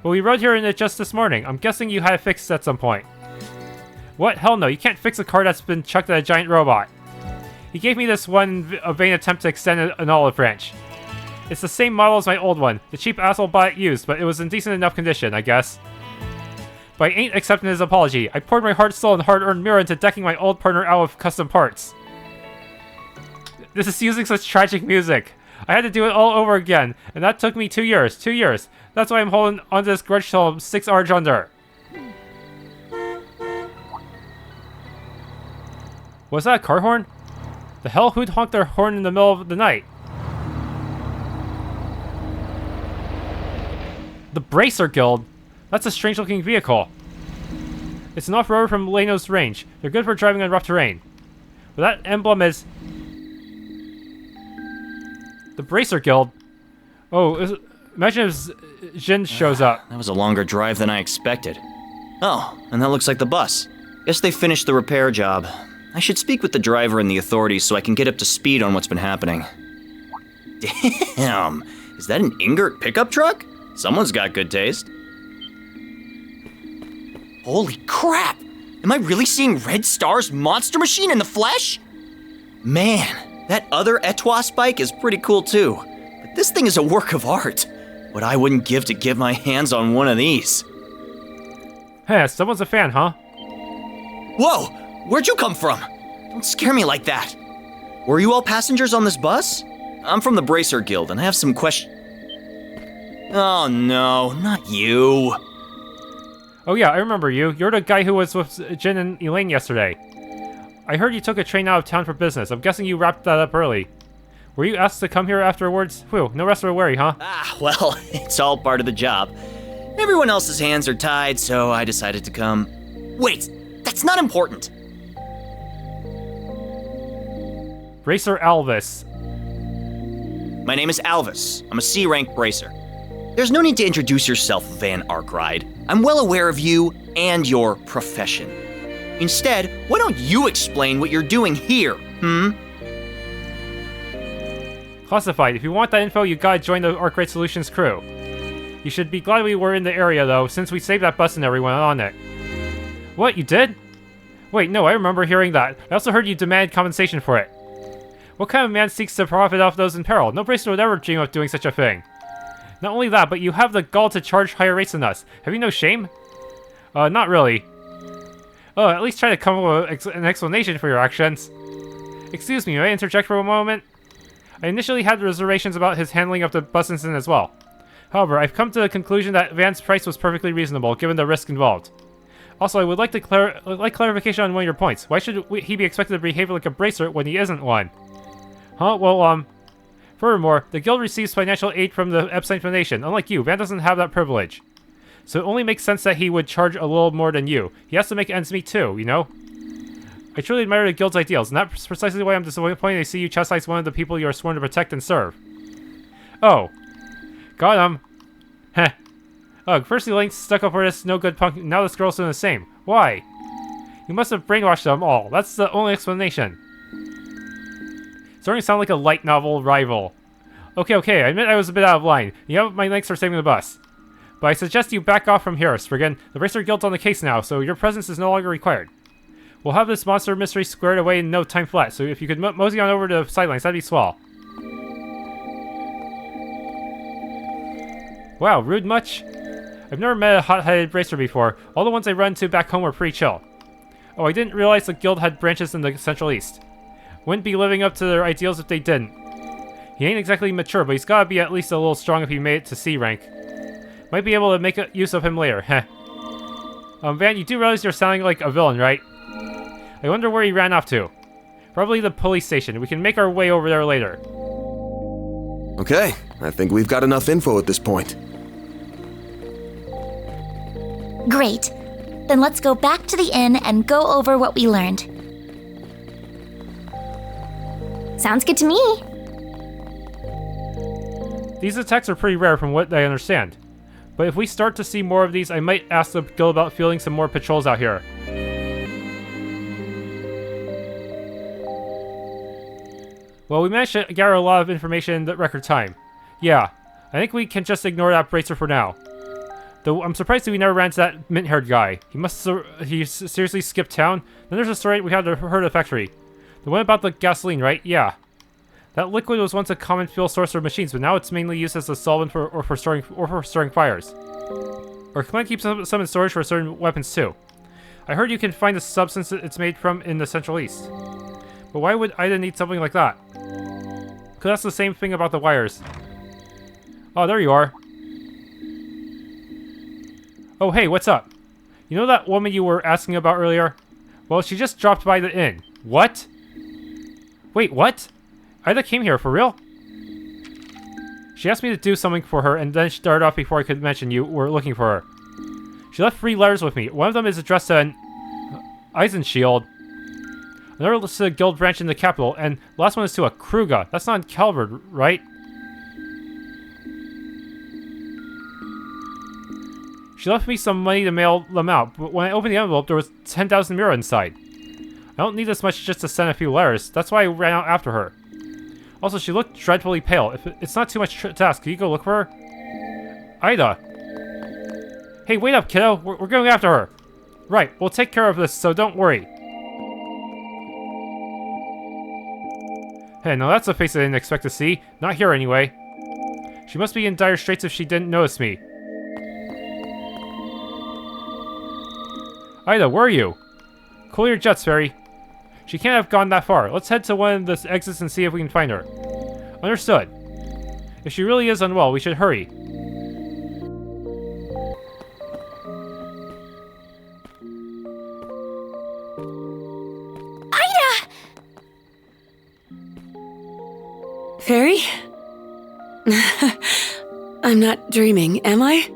But we rode here in it just this morning. I'm guessing you had it fixed at some point. What? Hell no, you can't fix a car that's been chucked at a giant robot. He gave me this one a vain attempt to extend an olive branch. It's the same model as my old one. The cheap asshole bought it used, but it was in decent enough condition, I guess. But I ain't accepting his apology. I poured my heart, soul, and hard-earned mirror into decking my old partner out with custom parts. This is using such tragic music. I had to do it all over again, and that took me 2 years. 2 years. That's why I'm holding onto this grudge till I'm 6 Arj under. Was that a car horn? The hell? Who'd honk their horn in the middle of the night? The Bracer Guild? That's a strange-looking vehicle. It's an off-roader from Leno's range. They're good for driving on rough terrain. But that emblem is... The Bracer Guild? Oh, imagine if Jin shows up. That was a longer drive than I expected. Oh, and that looks like the bus. Guess they finished the repair job. I should speak with the driver and the authorities so I can get up to speed on what's been happening. Damn, is that an Ingert pickup truck? Someone's got good taste. Holy crap! Am I really seeing Red Star's monster machine in the flesh? Man, that other Etwas bike is pretty cool too. But this thing is a work of art. What I wouldn't give to get my hands on one of these. Hey, someone's a fan, huh? Whoa! Where'd you come from? Don't scare me like that. Were you all passengers on this bus? I'm from the Bracer Guild and I have some questions. Oh no, not you. Oh yeah, I remember you. You're the guy who was with Jin and Elaine yesterday. I heard you took a train out of town for business. I'm guessing you wrapped that up early. Were you asked to come here afterwards? Whew, no rest of a worry, huh? Ah, well, it's all part of the job. Everyone else's hands are tied, so I decided to come. Wait, that's not important. Bracer Alvis. My name is Alvis. I'm a C-rank bracer. There's no need to introduce yourself, Van Arkride. I'm well aware of you and your profession. Instead, why don't you explain what you're doing here, Classified. If you want that info, you gotta join the Arkride Solutions crew. You should be glad we were in the area, though, since we saved that bus and everyone on it. What, you did? Wait, no, I remember hearing that. I also heard you demand compensation for it. What kind of man seeks to profit off those in peril? No bracer would ever dream of doing such a thing. Not only that, but you have the gall to charge higher rates than us. Have you no shame? Not really. Oh, at least try to come up with an explanation for your actions. Excuse me, may I interject for a moment? I initially had reservations about his handling of the bus incident as well. However, I've come to the conclusion that Van's price was perfectly reasonable, given the risk involved. Also, I would like to clarification on one of your points. Why should he be expected to behave like a bracer when he isn't one? Huh? Well, furthermore, the guild receives financial aid from the Epstein Foundation. Unlike you, Van doesn't have that privilege. So it only makes sense that he would charge a little more than you. He has to make ends meet too, you know? I truly admire the guild's ideals, and that's precisely why I'm disappointed to see you chastise one of the people you are sworn to protect and serve. Oh. Got him. Heh. Ugh, first Elaine stuck up for this no-good punk, now this girl's doing the same. Why? You must have brainwashed them all. That's the only explanation. Starting to sound like a light novel rival. Okay, I admit I was a bit out of line. You have my thanks for saving the bus. But I suggest you back off from here, Spriggan. The Bracer Guild's on the case now, so your presence is no longer required. We'll have this monster mystery squared away in no time flat, so if you could mosey on over to the sidelines, that'd be swell. Wow, rude much? I've never met a hot-headed bracer before. All the ones I run into back home were pretty chill. Oh, I didn't realize the guild had branches in the Central East. Wouldn't be living up to their ideals if they didn't. He ain't exactly mature, but he's gotta be at least a little strong if he made it to C rank. Might be able to make use of him later, heh. Van, you do realize you're sounding like a villain, right? I wonder where he ran off to. Probably the police station. We can make our way over there later. Okay, I think we've got enough info at this point. Great. Then let's go back to the inn and go over what we learned. Sounds good to me. These attacks are pretty rare from what I understand. But if we start to see more of these, I might ask the guild about fielding some more patrols out here. Well, we managed to gather a lot of information in the record time. Yeah, I think we can just ignore that bracer for now. Though I'm surprised that we never ran into that mint-haired guy. He seriously skipped town? Then there's a story we had heard of the factory. The one about the gasoline, right? Yeah. That liquid was once a common fuel source for machines, but now it's mainly used as a solvent for storing fires. Our command keeps some in storage for certain weapons too. I heard you can find the substance it's made from in the Central East. But why would Aida need something like that? Because that's the same thing about the wires. Oh, there you are. Oh, hey, what's up? You know that woman you were asking about earlier? Well, she just dropped by the inn. What? Wait, what? Aida came here, for real? She asked me to do something for her, and then she started off before I could mention you were looking for her. She left 3 letters with me. One of them is addressed to an Eisenshield. Another is to a guild branch in the capital, and the last one is to a Kruga. That's not in Calvard, right? She left me some money to mail them out, but when I opened the envelope, there was 10,000 mira inside. I don't need this much just to send a few letters. That's why I ran out after her. Also, she looked dreadfully pale. If it's not too much to ask, can you go look for her? Aida. Hey, wait up, kiddo. We're going after her. Right, we'll take care of this, so don't worry. Hey, now that's a face I didn't expect to see. Not here, anyway. She must be in dire straits if she didn't notice me. Aida, where are you? Cool your jets, Feri. She can't have gone that far. Let's head to one of the exits and see if we can find her. Understood. If she really is unwell, we should hurry. Aida! Feri? I'm not dreaming, am I?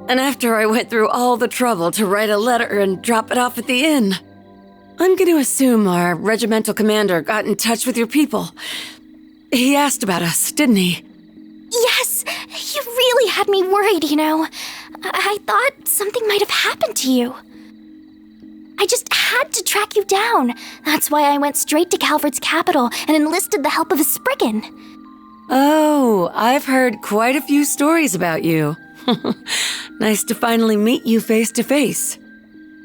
And after I went through all the trouble to write a letter and drop it off at the inn, I'm going to assume our regimental commander got in touch with your people. He asked about us, didn't he? Yes! You really had me worried, you know. I thought something might have happened to you. I just had to track you down. That's why I went straight to Calvard's capital and enlisted the help of a spriggan. Oh, I've heard quite a few stories about you. Nice to finally meet you face to face.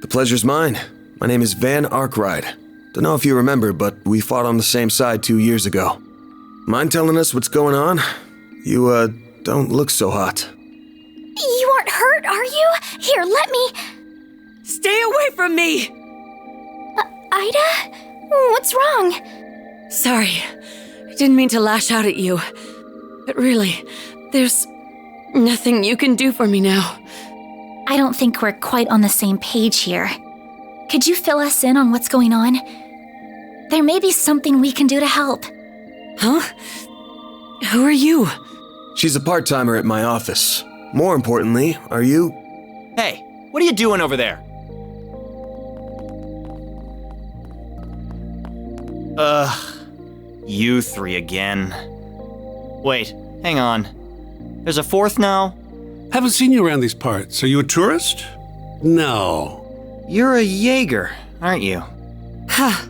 The pleasure's mine. My name is Van Arkride. Don't know if you remember, but we fought on the same side 2 years ago. Mind telling us what's going on? You, don't look so hot. You aren't hurt, are you? Here, let me... Stay away from me! Aida? What's wrong? Sorry. I didn't mean to lash out at you. But really, there's nothing you can do for me now. I don't think we're quite on the same page here. Could you fill us in on what's going on? There may be something we can do to help. Huh? Who are you? She's a part-timer at my office. More importantly, are you... Hey, what are you doing over there? You 3 again. Wait, hang on. There's a 4th now? Haven't seen you around these parts. Are you a tourist? No. You're a Jaeger, aren't you? Ha!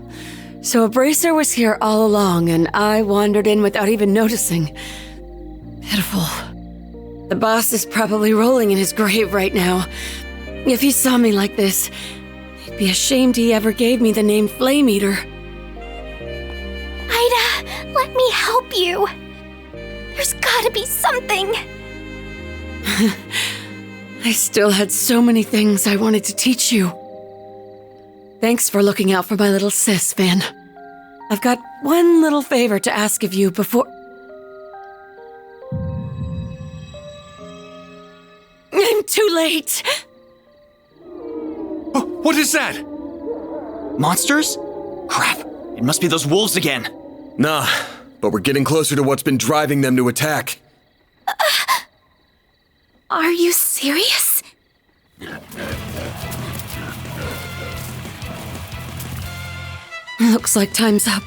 So a bracer was here all along, and I wandered in without even noticing. Pitiful. The boss is probably rolling in his grave right now. If he saw me like this, he'd be ashamed he ever gave me the name FLAMEEATER. Aida, let me help you. There's gotta be something. I still had so many things I wanted to teach you. Thanks for looking out for my little sis, Van. I've got one little favor to ask of you before... I'm too late! Oh, what is that? Monsters? Crap, it must be those wolves again. Nah, but we're getting closer to what's been driving them to attack. Are you serious? Looks like time's up.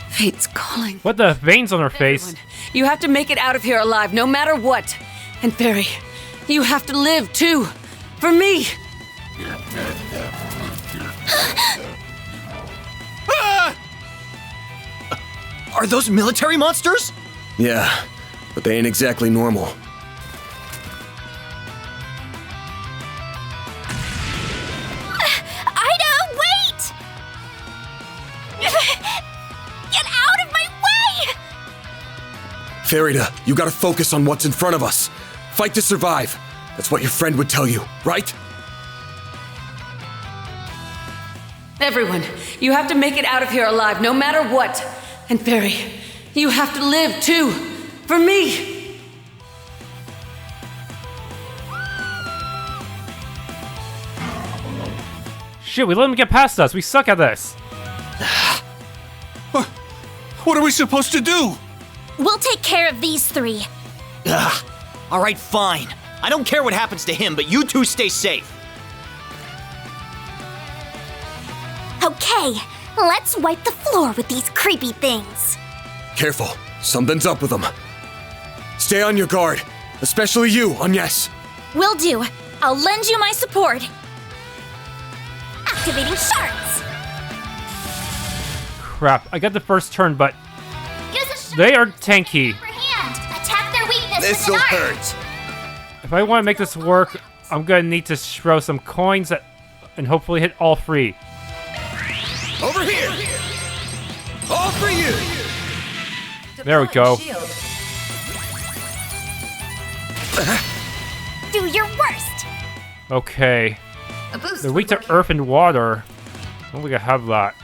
Fate's calling. What the veins on her face? Everyone, you have to make it out of here alive, no matter what. And Feri, you have to live too. For me. Are those military monsters? Yeah, but they ain't exactly normal. Aida, wait! Get out of my way! Ferida, you gotta focus on what's in front of us. Fight to survive. That's what your friend would tell you, right? Everyone, you have to make it out of here alive, no matter what. And Feri, you have to live too. For me. Shit, we let him get past us. We suck at this. What are we supposed to do? We'll take care of these three. Ugh. All right, fine. I don't care what happens to him, but you two stay safe. Okay, let's wipe the floor with these creepy things. Careful, something's up with them. Stay on your guard, especially you, Agnes. Will do. I'll lend you my support. Activating shards. Crap, I got the first turn, but Use a shard they are to tanky. upper hand. Attack their weakness This'll with an arc. hurt. If I want to make this work, I'm gonna need to throw some coins and hopefully hit all three. Over here! All for you! There we go. Do your worst. Okay. They're weak to earth and water. I don't think I have that.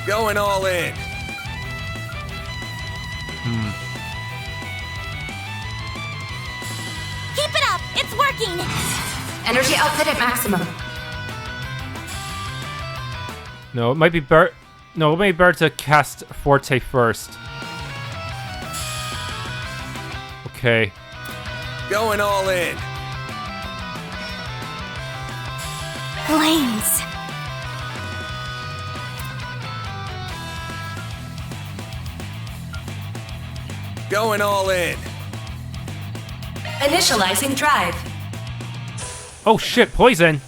Going all in. Keep it up. It's working. Energy output at maximum. No, it might be better. No, it might be better to cast Forte first. Okay. Going all in. Flames. Going all in. Initializing drive. Oh shit, poison!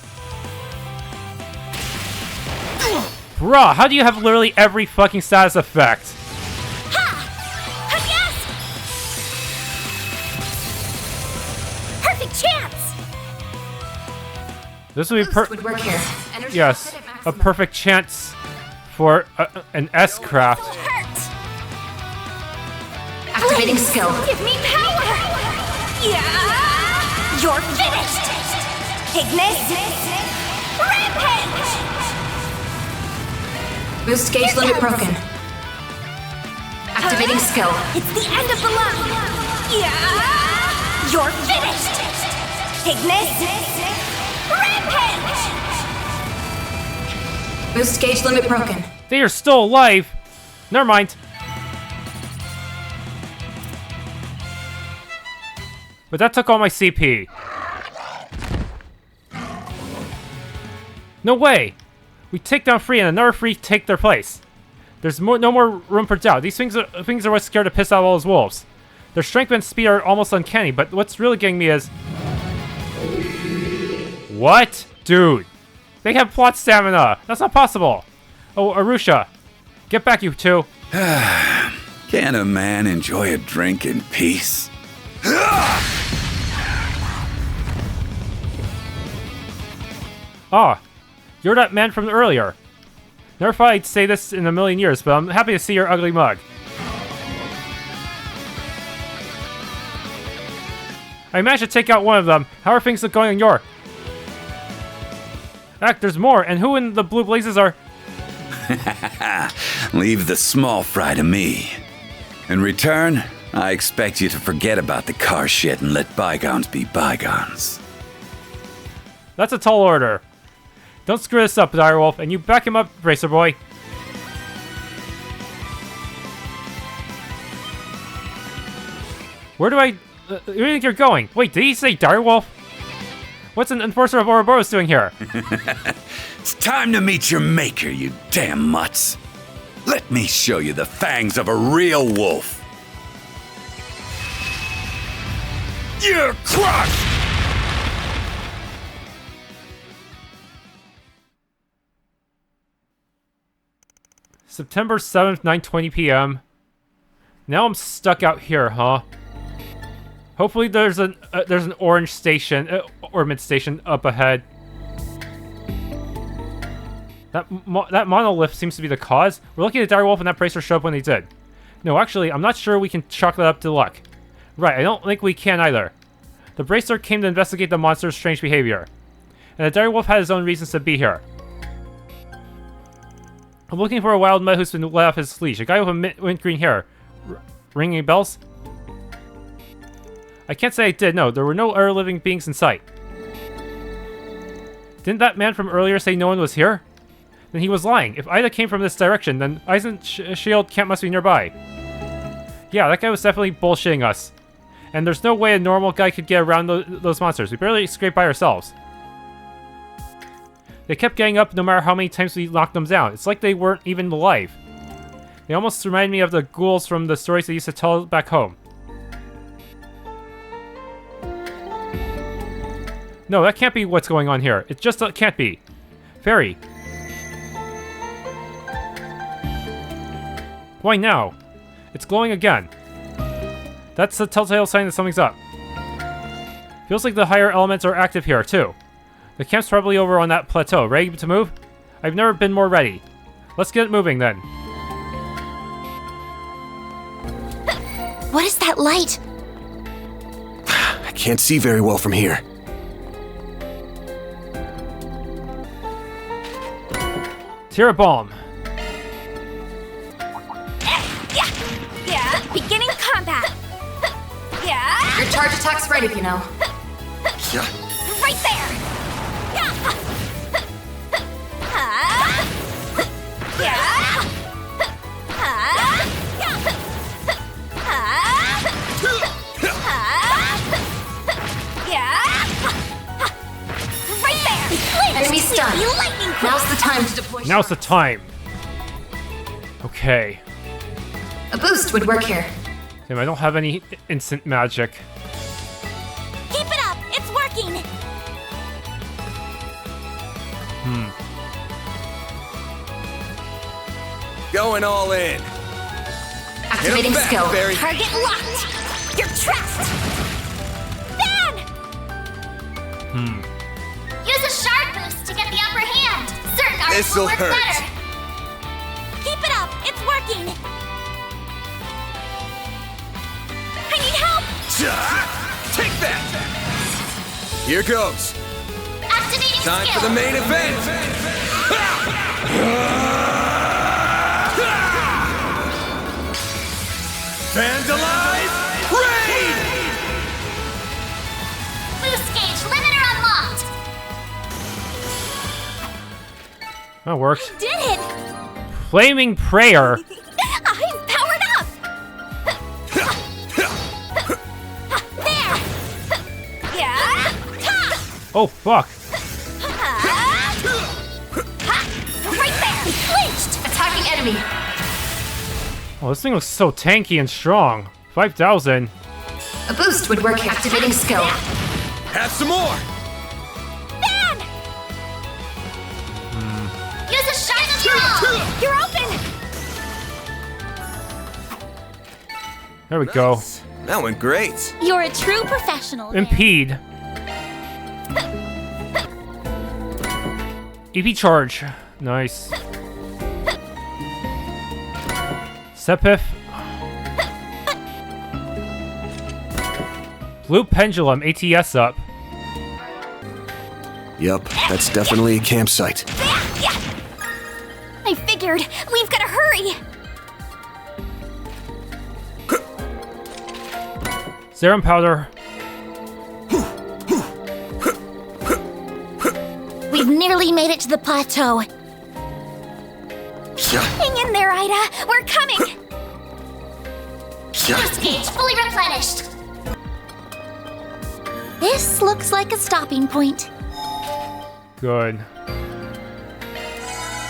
Bruh, how do you have literally every fucking status effect? Yes! Perfect chance. This would be Would work here. Energy yes, output at a maximum. perfect chance for an S-craft. Hurt. Activating skill. Give me power. Yeah. You're finished. Ignis. Rampage. Boost gauge limit broken. Activating skill. It's the end of the line. Yeah. You're finished. Ignis. Rampage. Boost gauge limit broken. They are still alive. Never mind. But that took all my CP. No way! We take down three and another three take their place. There's no more room for doubt. These things are what's scared to piss out all those wolves. Their strength and speed are almost uncanny, but what's really getting me is... What? Dude. They have plot stamina. That's not possible. Oh, Arusha. Get back, you two. Can a man enjoy a drink in peace? Ah, you're that man from earlier. Never thought I'd say this in a million years, but I'm happy to see your ugly mug. I managed to take out one of them. How are things going in your... Heck, there's more, and who in the blue blazes are... Leave the small fry to me. In return, I expect you to forget about the car shit and let bygones be bygones. That's a tall order. Don't screw this up, Direwolf, and you back him up, Racer Boy. Where do I... where do you think you're going? Wait, did he say Direwolf? What's an enforcer of Ouroboros doing here? It's time to meet your maker, you damn mutts. Let me show you the fangs of a real wolf. You're crushed! September 7th, 9:20 p.m. Now I'm stuck out here, huh? Hopefully there's an orange station, orbment station up ahead. That monolith seems to be the cause. We're looking at Direwolf and that bracer showed up when they did. No, actually, I'm not sure we can chalk that up to luck. Right, I don't think we can either. The bracer came to investigate the monster's strange behavior. And the Direwolf had his own reasons to be here. I'm looking for a wild mutt who's been let off his leash. A guy with a mint green hair. Ringing bells? I can't say I did, no. There were no other living beings in sight. Didn't that man from earlier say no one was here? Then he was lying. If Aida came from this direction, then Eisenshield camp must be nearby. Yeah, that guy was definitely bullshitting us. And there's no way a normal guy could get around those monsters. We barely scraped by ourselves. They kept getting up no matter how many times we knocked them down. It's like they weren't even alive. They almost remind me of the ghouls from the stories they used to tell back home. No, that can't be what's going on here. It just can't be. Feri. Why now? It's glowing again. That's the telltale sign that something's up. Feels like the higher elements are active here, too. The camp's probably over on that plateau. Ready to move? I've never been more ready. Let's get it moving, then. What is that light? I can't see very well from here. Tira bomb. Yeah, beginning combat. Yeah. Your charge attack's ready, you know. Yeah. Right there. Yeah. Yeah. Right there. Enemy stunned. Now's the time to deploy. Now's the time. Okay. A boost would work here. Damn, I don't have any instant magic. Keep it up. It's working. Going all in. Activating back, skill. Feri. Target locked. You're trapped. Van! Use a shard boost to get the upper hand. Certain arts This'll will work hurt. better. Keep it up. It's working. I need help. Take that. Here goes. Activating Time skill. for the main event. Vandalize Raid! Boost gauge limiter unlocked. That works. Did it. Flaming prayer. I'm powered up. There. Yeah. Oh fuck. Right there. Clinched. Attacking enemy. Oh, this thing looks so tanky and strong. 5,000. A boost would work here. Activating skill. Have some more. Van. Use a shard of draw. You're open. There we go. That went great. You're a true professional. Impede. EP charge. Nice. Sepif. Blue pendulum. ATS up. Yup, that's definitely a campsite. I figured. We've got to hurry. Serum powder. We've nearly made it to the plateau. Hang in there, Aida. We're coming. Boost gauge fully replenished. This looks like a stopping point. Good.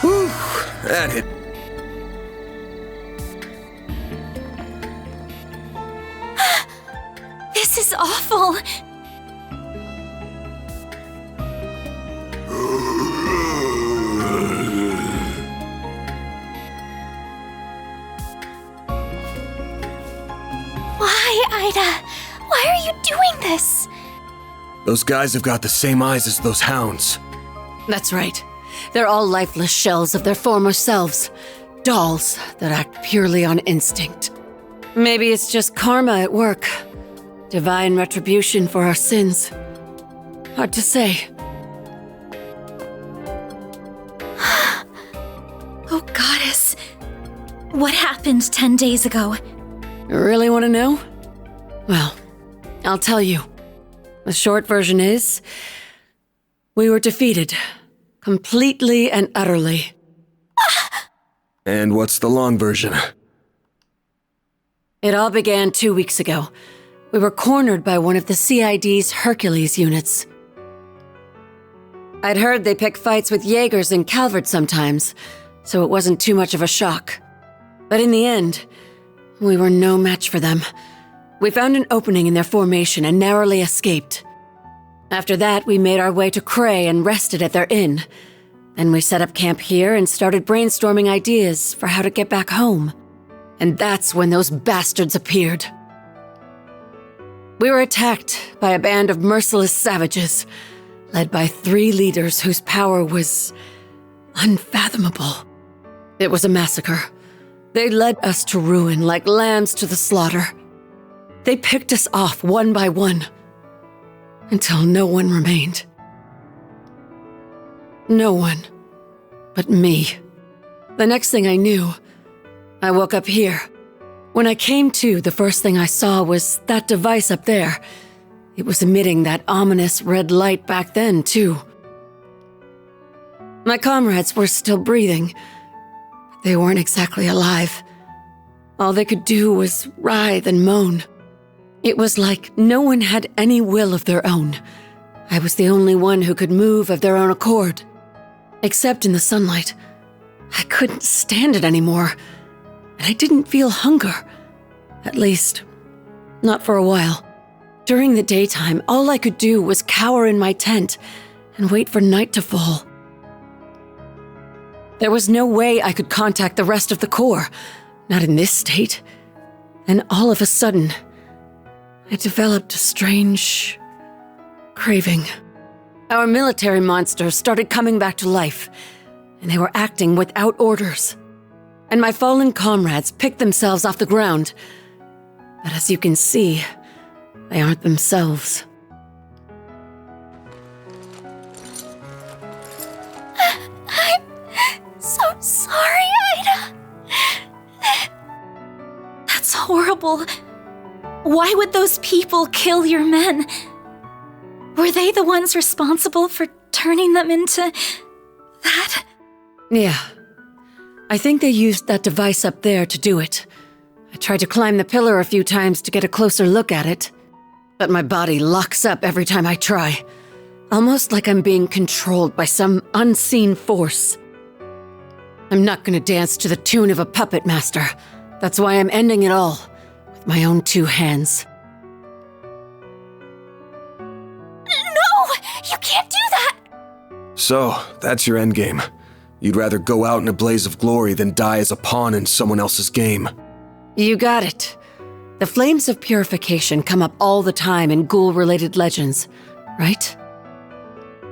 Whew, that hit. This is awful. Aida? Why are you doing this? Those guys have got the same eyes as those hounds. That's right. They're all lifeless shells of their former selves. Dolls that act purely on instinct. Maybe it's just karma at work. Divine retribution for our sins. Hard to say. Oh, Goddess. What happened 10 days ago? You really want to know? Well, I'll tell you. The short version is, we were defeated. Completely and utterly. And what's the long version? It all began 2 weeks ago. We were cornered by one of the CID's Hercules units. I'd heard they pick fights with Jaegers in Calvard sometimes, so it wasn't too much of a shock. But in the end, we were no match for them. We found an opening in their formation and narrowly escaped. After that, we made our way to Creil and rested at their inn. Then we set up camp here and started brainstorming ideas for how to get back home. And that's when those bastards appeared. We were attacked by a band of merciless savages, led by 3 leaders whose power was unfathomable. It was a massacre. They led us to ruin like lambs to the slaughter. They picked us off one by one, until no one remained. No one but me. The next thing I knew, I woke up here. When I came to, the first thing I saw was that device up there. It was emitting that ominous red light back then, too. My comrades were still breathing, but they weren't exactly alive. All they could do was writhe and moan. It was like no one had any will of their own. I was the only one who could move of their own accord. Except in the sunlight. I couldn't stand it anymore. And I didn't feel hunger. At least, not for a while. During the daytime, all I could do was cower in my tent and wait for night to fall. There was no way I could contact the rest of the Corps. Not in this state. And all of a sudden, I developed a strange craving. Our military monsters started coming back to life, and they were acting without orders. And my fallen comrades picked themselves off the ground. But as you can see, they aren't themselves. I'm so sorry, Aida. That's horrible. Why would those people kill your men? Were they the ones responsible for turning them into that? Yeah. I think they used that device up there to do it. I tried to climb the pillar a few times to get a closer look at it, but my body locks up every time I try. Almost like I'm being controlled by some unseen force. I'm not gonna dance to the tune of a puppet master. That's why I'm ending it all. My own 2 hands. No! You can't do that! So, that's your endgame. You'd rather go out in a blaze of glory than die as a pawn in someone else's game. You got it. The flames of purification come up all the time in Ghoul-related legends, right?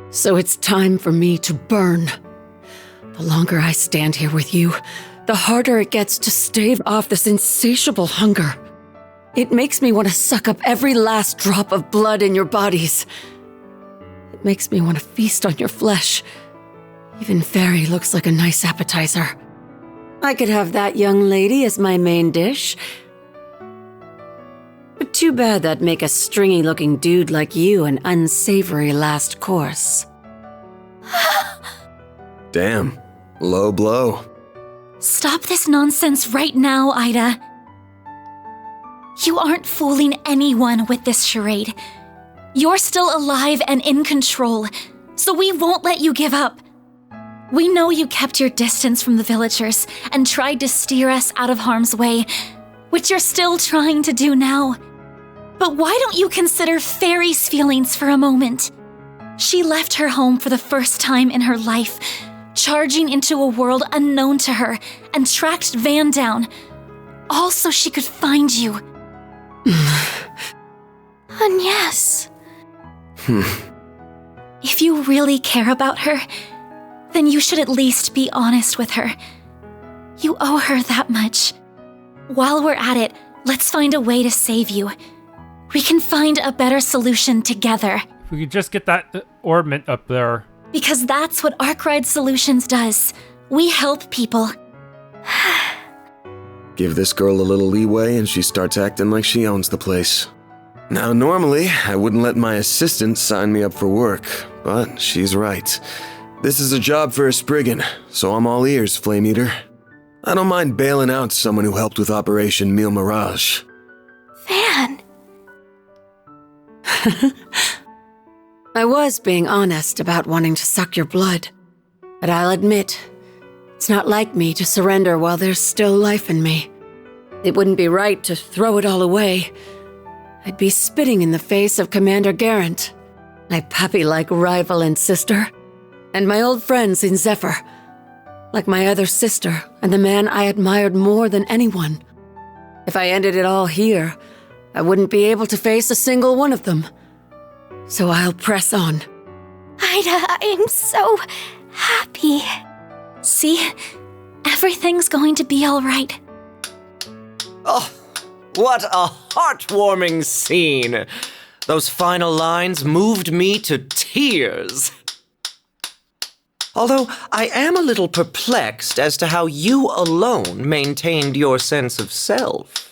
So it's time for me to burn. The longer I stand here with you, the harder it gets to stave off this insatiable hunger. It makes me want to suck up every last drop of blood in your bodies. It makes me want to feast on your flesh. Even Feri looks like a nice appetizer. I could have that young lady as my main dish. But too bad that'd make a stringy-looking dude like you an unsavory last course. Damn. Low blow. Stop this nonsense right now, Aida. You aren't fooling anyone with this charade. You're still alive and in control, so we won't let you give up. We know you kept your distance from the villagers and tried to steer us out of harm's way, which you're still trying to do now. But why don't you consider Feri's feelings for a moment? She left her home for the first time in her life, charging into a world unknown to her, and tracked Van down, all so she could find you. Agnes. If you really care about her, then you should at least be honest with her. You owe her that much. While we're at it, let's find a way to save you. We can find a better solution together. If we could just get that orbment up there. Because that's what Arkride Solutions does. We help people. Give this girl a little leeway and she starts acting like she owns the place. Now, normally, I wouldn't let my assistant sign me up for work, but she's right. This is a job for a spriggan, so I'm all ears, FLAMEEATER. I don't mind bailing out someone who helped with Operation Mille Mirage. Van! I was being honest about wanting to suck your blood. But I'll admit, it's not like me to surrender while there's still life in me. It wouldn't be right to throw it all away. I'd be spitting in the face of Commander Garant, my puppy-like rival and sister, and my old friends in Zephyr, like my other sister and the man I admired more than anyone. If I ended it all here, I wouldn't be able to face a single one of them. So I'll press on. Aida, I'm so happy. See? Everything's going to be all right. Oh, what a heartwarming scene. Those final lines moved me to tears. Although I am a little perplexed as to how you alone maintained your sense of self.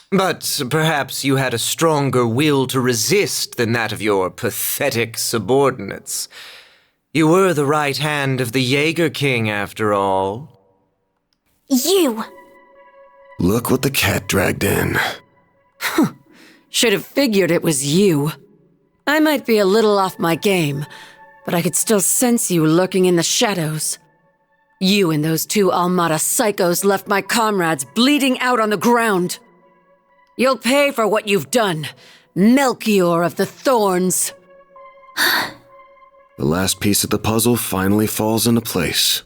But perhaps you had a stronger will to resist than that of your pathetic subordinates. You were the right hand of the Jaeger King, after all. You! Look what the cat dragged in. Should have figured it was you. I might be a little off my game, but I could still sense you lurking in the shadows. You and those two Almada psychos left my comrades bleeding out on the ground. You'll pay for what you've done, Melchior of the Thorns. The last piece of the puzzle finally falls into place.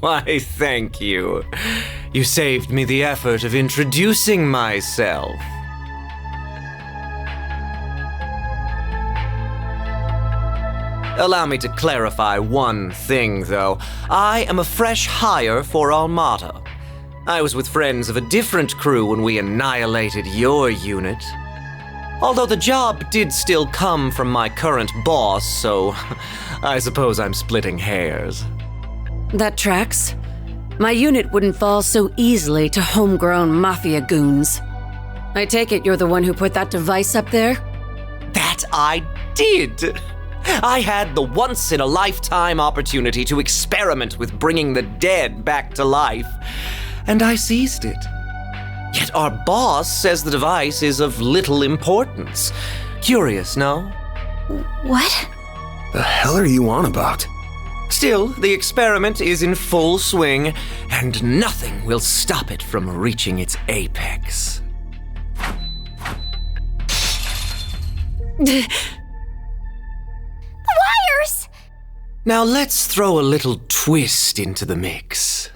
Why, thank you. You saved me the effort of introducing myself. Allow me to clarify one thing, though. I am a fresh hire for Almada. I was with friends of a different crew when we annihilated your unit. Although the job did still come from my current boss, so I suppose I'm splitting hairs. That tracks. My unit wouldn't fall so easily to homegrown mafia goons. I take it you're the one who put that device up there? That I did! I had the once-in-a-lifetime opportunity to experiment with bringing the dead back to life, and I seized it. Yet our boss says the device is of little importance. Curious, no? What? The hell are you on about? Still, the experiment is in full swing, and nothing will stop it from reaching its apex. Wires! Now let's throw a little twist into the mix.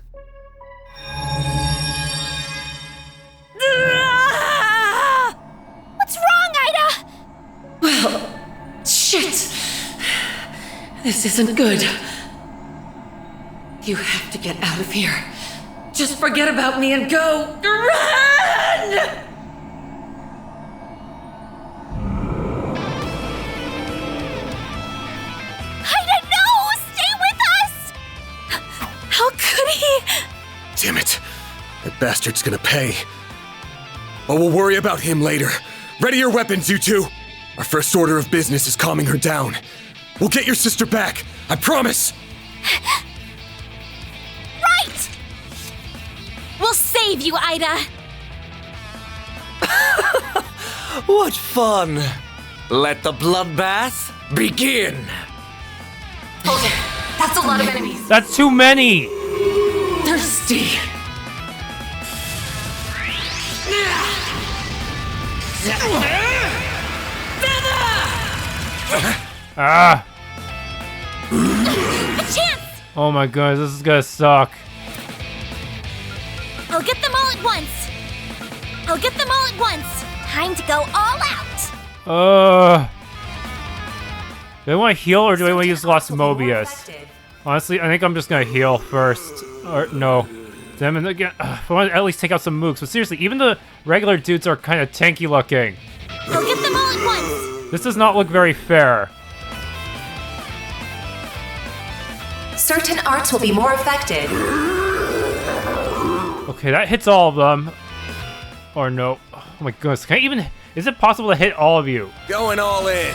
What's wrong, Aida? Well, shit. This isn't good. You have to get out of here. Just forget about me and go. Run! Aida, no! Stay with us! How could he? Damn it. That bastard's gonna pay. But we'll worry about him later. Ready your weapons, you two! Our first order of business is calming her down. We'll get your sister back, I promise! Right! We'll save you, Aida! What fun! Let the bloodbath begin! Hold it. That's a lot of enemies. That's too many! Thirsty. Ah! A chance! Oh my god, this is gonna suck. I'll get them all at once. I'll get them all at once. Time to go all out. Do I want to heal or do I want to use Lost Mobius? Honestly, I think I'm just gonna heal first. Or no. Damn it again. I want to at least take out some mooks. But seriously, even the regular dudes are kind of tanky looking. I'll get them all at once. This does not look very fair. Certain arts will be more affected. Okay, that hits all of them. Or no. Oh my goodness. Can I even... Is it possible to hit all of you? Going all in.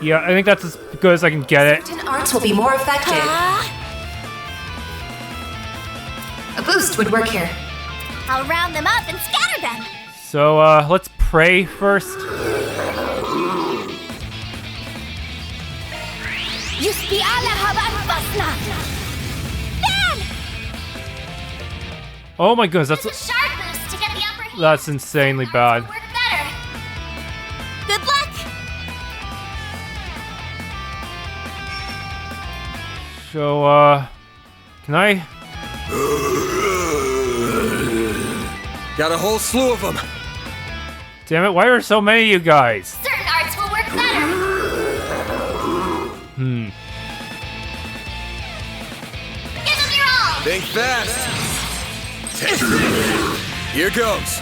Yeah, I think that's as good as I can get it. Certain arts will be more affected. A boost would work here. I'll round them up and scatter them. So, let's pray first. Yusbi ala haban basna. Ban! Oh my goodness, Use a sharp boost to get the upper hand. that's insanely bad. Work better. Good luck. So, can I? Got a whole slew of them. Damn it, why are there so many of you guys? Certain arts will work better. Give them your all. Think fast. Here goes.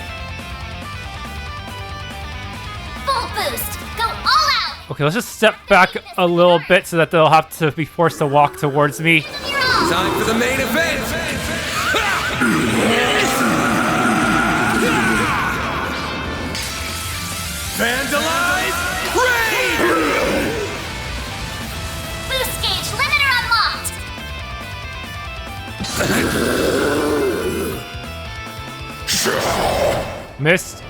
Full boost. Go all out. Okay, let's just step back a little bit so that they'll have to be forced to walk towards me. Your all. Time for the main event. Vandalize! Raid! Boost gauge limiter unlocked. Missed.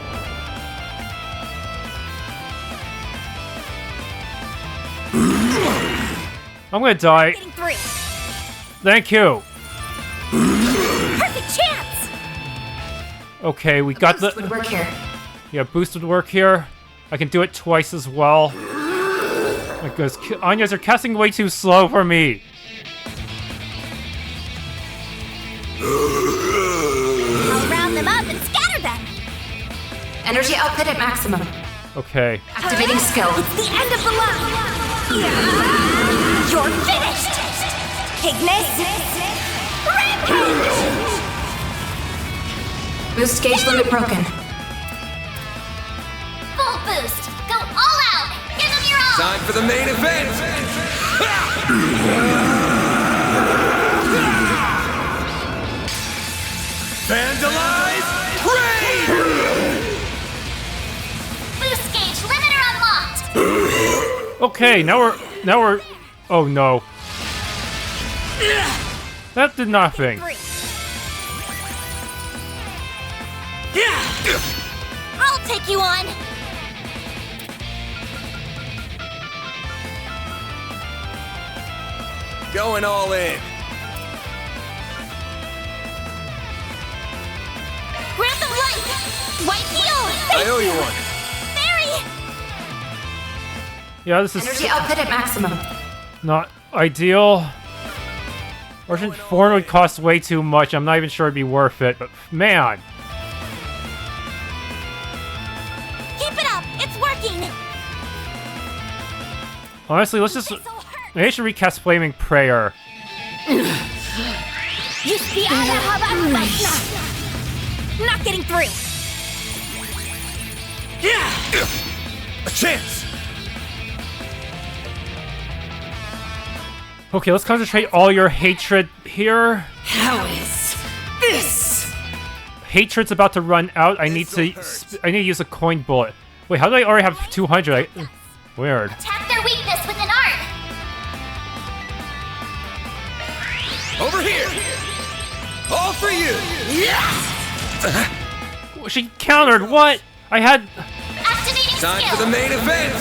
I'm gonna die. Getting through. Thank you. Perfect chance. Okay, we got Boost would the... work here. Yeah, boost would work here. I can do it twice as well. My goodness, Anyas are casting way too slow for me. I'll round them up and scatter them. Energy output at maximum. Okay. Activating skill. It's the end of the line. You're finished. Ignis. Rampage. Boost gauge limit broken. Full boost. Go all out. Give them your all. Time for the main event. Vandalize! Raid! Boost gauge limiter unlocked. Okay, now we're... Oh no. That did nothing. I'll take you on. Going all in. Grant them life. White heal. I owe you one. Feri. Yeah, this Energy is output at maximum. not ideal. Urgent Form would cost way too much. I'm not even sure it'd be worth it, but man. Keep it up. It's working. Honestly, let's just... Maybe I should recast Flaming Prayer. Yusbi ala haban basna. Not getting through. A chance. Okay, let's concentrate all your hatred here. How is this? Hatred's about to run out. I need to use a coin bullet. Wait, how do I already have 200? Weird. Attack their weakness with an art. Over here. All for you. She countered. What? I had. Activating Time skill. for the main event.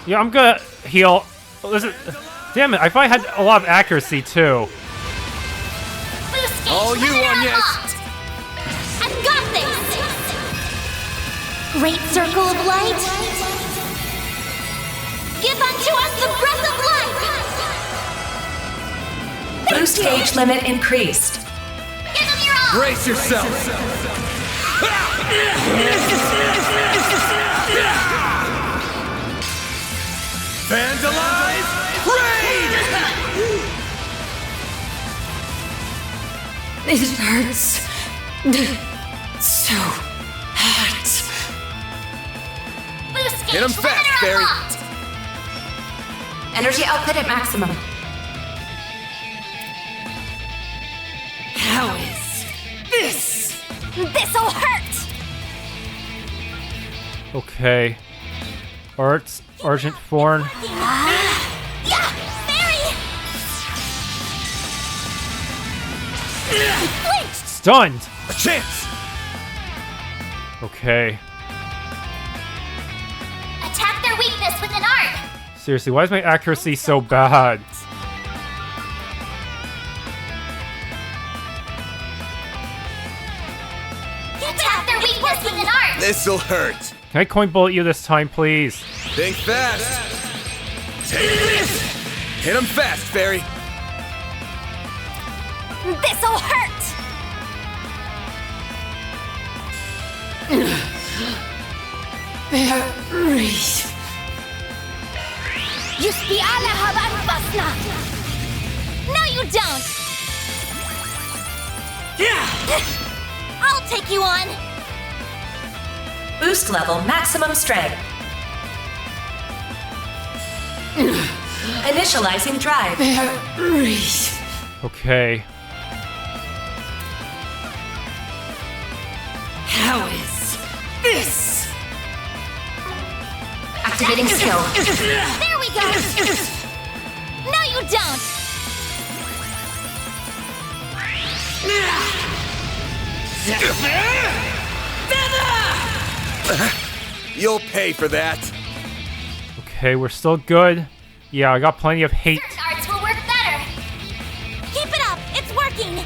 Yeah, I'm gonna heal. Listen, damn it! I thought I had a lot of accuracy too. Boost gauge All you, limiter Agnes. unlocked. I've got this. Great circle of light. Give unto us the breath of life! Boost gauge limit increased. Give them your all! Brace yourself! Vandalize! Raid! It hurts. So hot. Boost Hit 'em gauge fast, limiter Feri. unlocked! Energy output at maximum. How is this? This'll hurt! Okay. Arts, Argent Thorn. Yeah! Feri! Flinched! Stunned! A chance! Okay. Attack their weakness with an art! Seriously, why is my accuracy so bad? Attack their weakness with an art! This'll hurt. Can I coin bullet you this time, please? Think fast. Take this! Hit him fast, Feri. This'll hurt! Feri. Yusbi ala haban basna! No, you don't! I'll take you on! Boost level maximum strength. Initializing drive. Feri. Okay. How is this? Activating skill. There we go! No, you don't! You'll pay for that. Okay, we're still good. Yeah, I got plenty of hate. Certain arts will work better! Keep it up! It's working!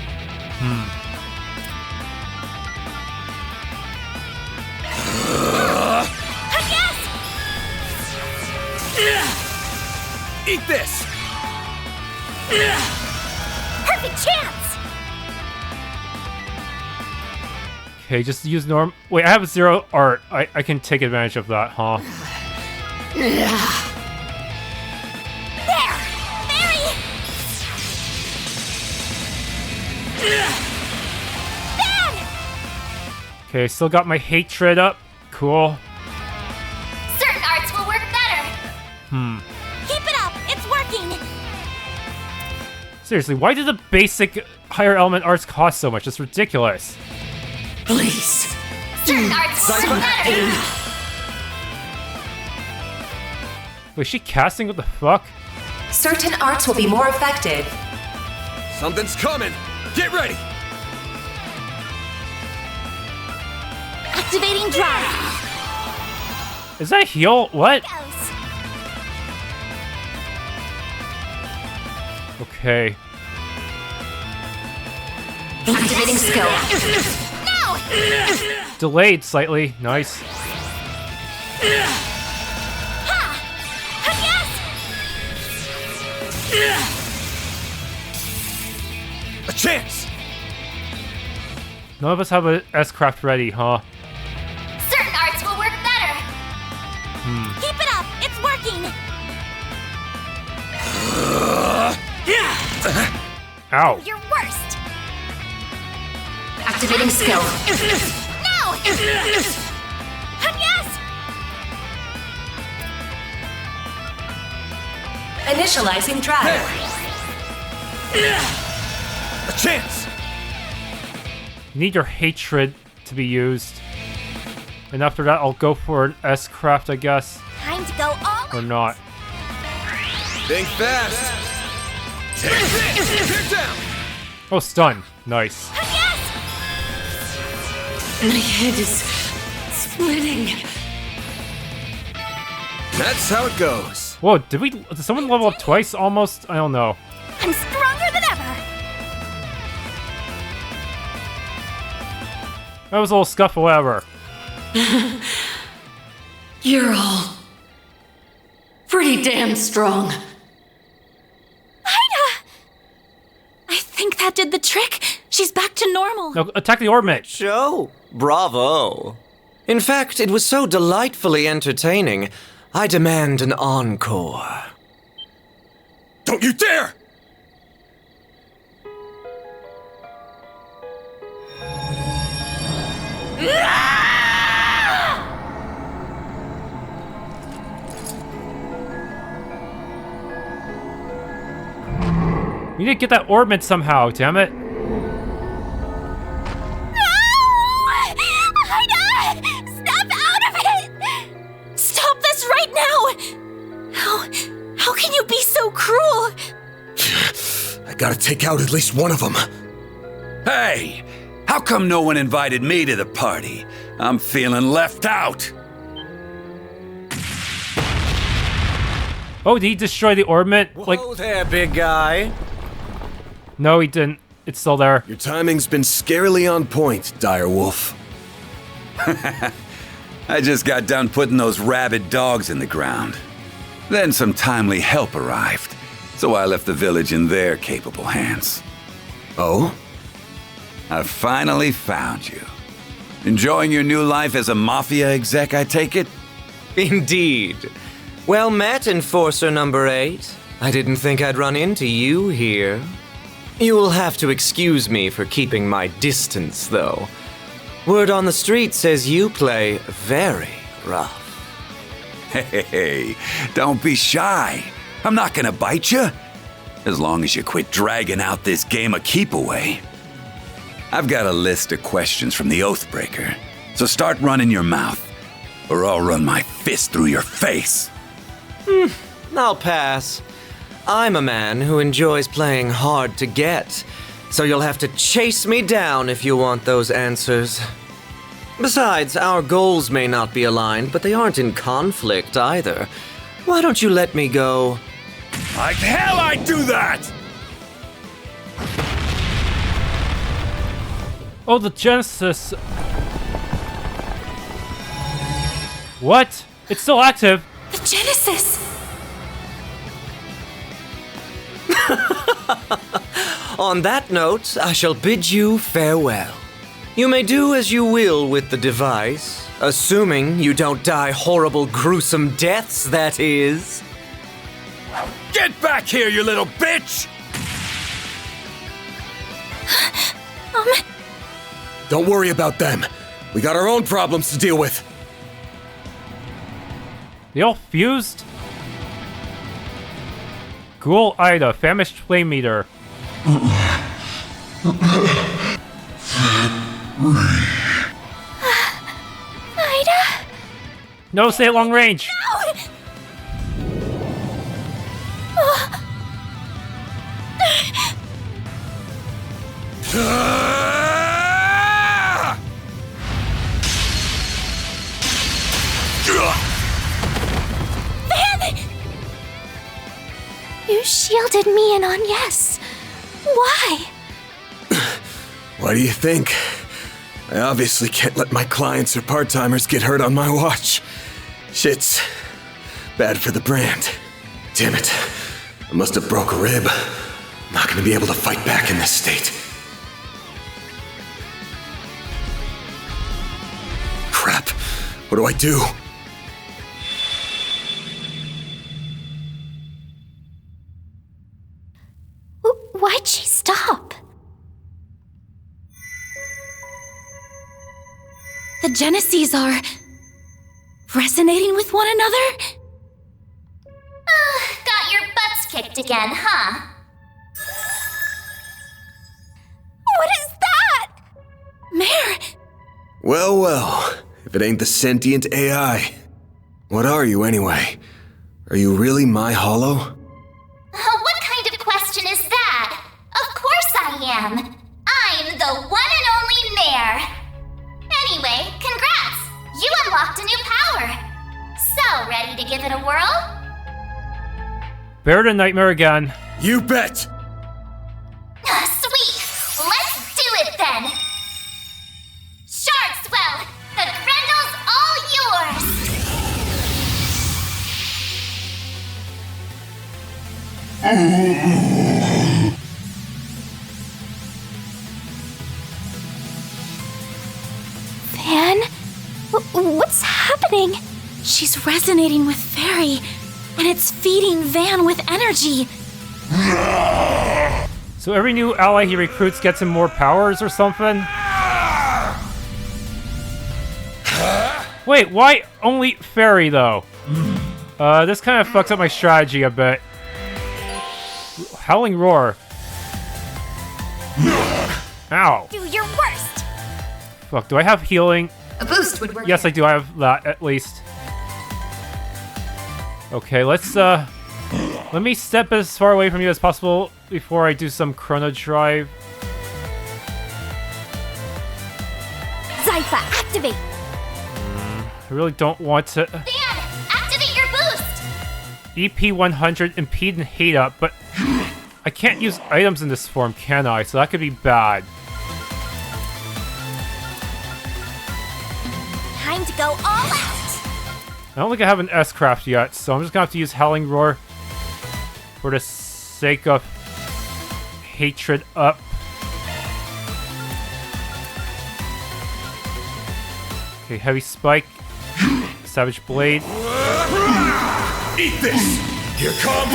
Yes! Eat this! Perfect chance! Okay, just use norm. Wait, I have 0 art. I can take advantage of that, huh? There! Feri! Ben! Okay, still got my hatred up. Cool. Certain arts will work better! Keep it up! It's working! Seriously, why do the basic higher element arts cost so much? It's ridiculous. Please. Certain arts will work better! Wait, is she casting? What the fuck? Certain arts will be more effective. Something's coming! Get ready! Activating drive! Is that a heal? What? Goes. Okay. Activating skill. No! Delayed slightly. Nice. Yes! A chance! None of us have a S-craft ready, huh? Certain arts will work better! Keep it up! It's working! Ow. Your worst! Activating skill. No! Yes! Initializing drive. A chance! Need your hatred to be used. And after that, I'll go for an S-craft, I guess. Time to go all Or not. Think fast! Take this! You're down! Oh, stun. Nice. Yes! My head is splitting. That's how it goes. Whoa, did someone level up twice almost? I don't know. I'm stronger than ever! That was a little scuffle, whatever. You're all pretty damn strong. Aida! I think that did the trick. She's back to normal. No, attack the orbment. Show! Bravo! In fact, it was so delightfully entertaining, I demand an encore. Don't you dare! We need to get that orbment somehow, damn it. No! Aida! Snap out of it! Stop this right now! How can you be so cruel? I gotta take out at least one of them. Hey! How come no one invited me to the party? I'm feeling left out. Oh, did he destroy the orbment? Whoa there, big guy. No, he didn't. It's still there. Your timing's been scarily on point, Direwolf. I just got done putting those rabid dogs in the ground. Then some timely help arrived, so I left the village in their capable hands. Oh? I finally found you. Enjoying your new life as a mafia exec, I take it? Indeed. Well met, Enforcer number 8. I didn't think I'd run into you here. You will have to excuse me for keeping my distance, though. Word on the street says you play very rough. Hey, don't be shy. I'm not gonna bite you. As long as you quit dragging out this game of keep away. I've got a list of questions from the Oathbreaker, so start running your mouth, or I'll run my fist through your face. I'll pass. I'm a man who enjoys playing hard to get, so you'll have to chase me down if you want those answers. Besides, our goals may not be aligned, but they aren't in conflict either. Why don't you let me go? Like hell I'd do that! Oh, the Genesis. What? It's still active. The Genesis! On that note, I shall bid you farewell. You may do as you will with the device, assuming you don't die horrible, gruesome deaths, that is. Get back here, you little bitch! Don't worry about them. We got our own problems to deal with. They all fused? Ghoul Aida, famished FLAMEEATER. Aida? No, stay at long range. You shielded me and Agnes. Why? Why do you think? I obviously can't let my clients or part-timers get hurt on my watch. Shit's bad for the brand. Damn it. I must have broke a rib. I'm not gonna be able to fight back in this state. Crap. What do I do? Why'd she stop? The Geneses are resonating with one another? Got your butts kicked again, huh? What is that? Mare! Well, well. If it ain't the sentient AI. What are you, anyway? Are you really my hollow? What kind of question is that? Of course I am. I'm the one and only Mare. Anyway, congrats! You unlocked a new power. So, ready to give it a whirl? Bear the nightmare again. You bet! Sweet! Let's do it then! Shardswell! The Grendel's all yours! Van? What's happening? She's resonating with Feri, and it's feeding Van with energy. So every new ally he recruits gets him more powers or something? Wait, why only Feri though? This kind of fucks up my strategy a bit. Howling Roar. Ow. Do your worst. Fuck, do I have healing? A boost would work. Yes, I do. I have that, at least. Okay, let's, let me step as far away from you as possible before I do some chrono drive. Zypha, activate! I really don't want to... Dan, activate your boost! EP 100, impede and hate up, but I can't use items in this form, can I? So that could be bad. Time to go all out! I don't think I have an S-Craft yet, so I'm just gonna have to use Howling Roar for the sake of hatred up. Okay, Heavy Spike. Savage Blade. Eat this! Here comes!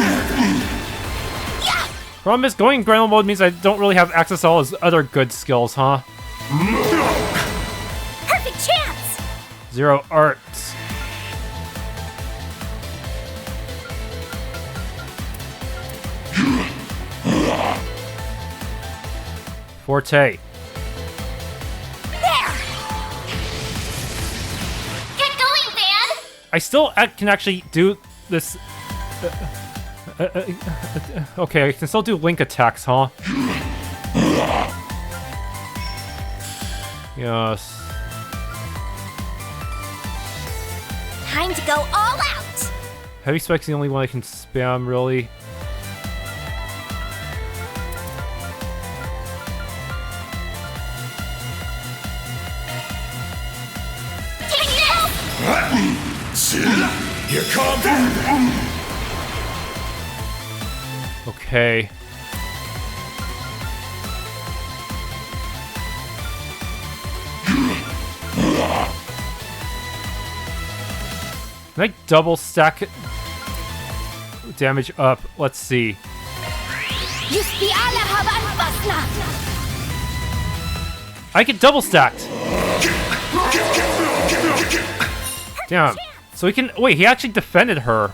Problem is, going in Grendel mode means I don't really have access to all his other good skills, huh? Perfect chance! 0 arts. Forte. There! Get going, Van! I still can actually do this. Okay, I can still do link attacks, huh? Yes. Time to go all out! Heavy Spike's the only one I can spam, really. Here comes! Okay. Can I double stack damage up? Let's see. I get double stacked! Damn. So he can... Wait, he actually defended her.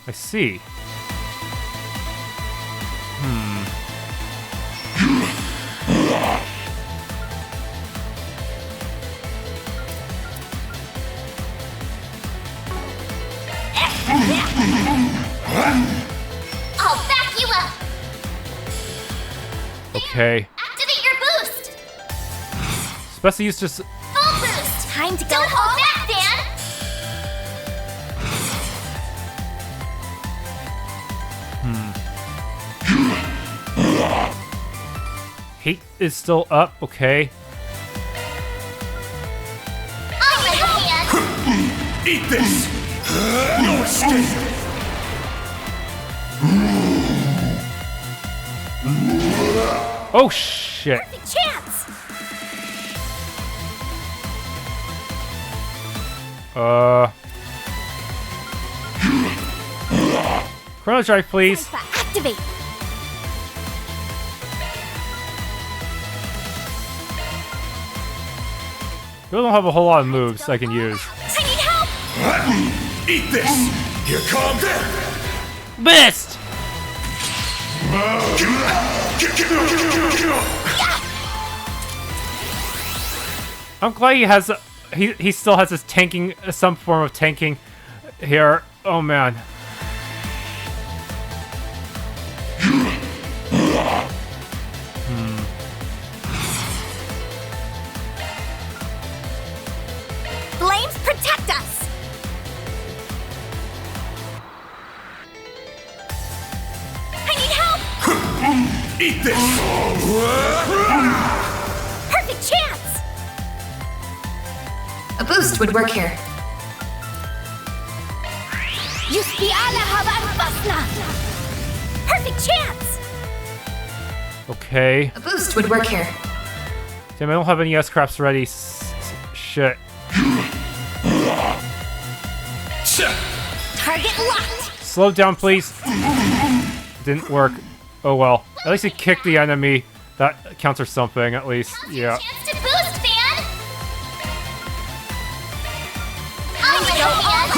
I see. I'll back you up! Okay. Activate your boost! Special use just... Full boost! Time to go Don't hold all back, out! Dan! Hate is still up, okay. I'm ready, Dan! Eat this! No escape! Oh shit! Perfect chance! Chrono Drive, please. Zypha, activate! We don't have a whole lot of moves I can use. I need help! Eat this! Here comes! Missed! I'm glad he has... He still has his tanking... Some form of tanking here. Oh man. Flames protect us! I need help! Eat this! Perfect chance! A boost would work here. Perfect Okay. A boost would work here. Damn, I don't have any S-craps ready. Shit. Target locked. Slow down, please. Didn't work. Oh well. At least he kicked the enemy. That counts for something, at least. Yeah. Chance to boost, Van. I'm the hand.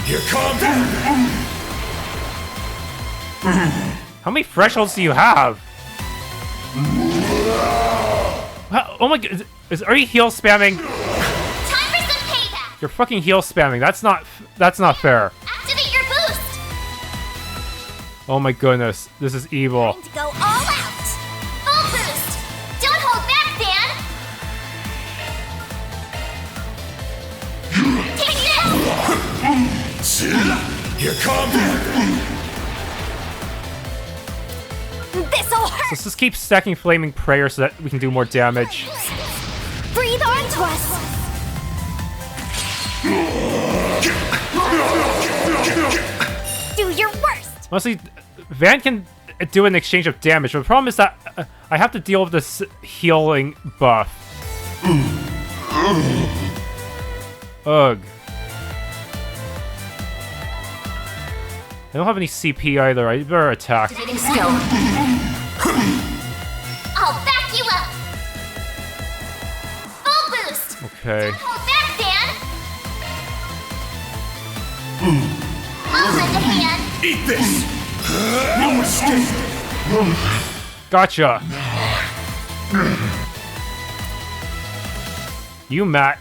Here comes. How many thresholds do you have? Oh my god. Are you heal spamming? Time for some payback. You're fucking heal spamming. That's not fair. Activate your boost. Oh my goodness. This is evil. Time to go all out. Full boost. Don't hold back, Van. Take this. Here comes. This'll hurt. Let's just keep stacking flaming prayer so that we can do more damage. Breathe onto us. Do your worst. Honestly, Van can do an exchange of damage, but the problem is that I have to deal with this healing buff. Ugh. I don't have any CP either. I better attack. Activating skill. I'll back you up. Full boost. Okay. Hold back, Dan. I'll lend a hand. Eat this. No escape. Gotcha. You, Matt.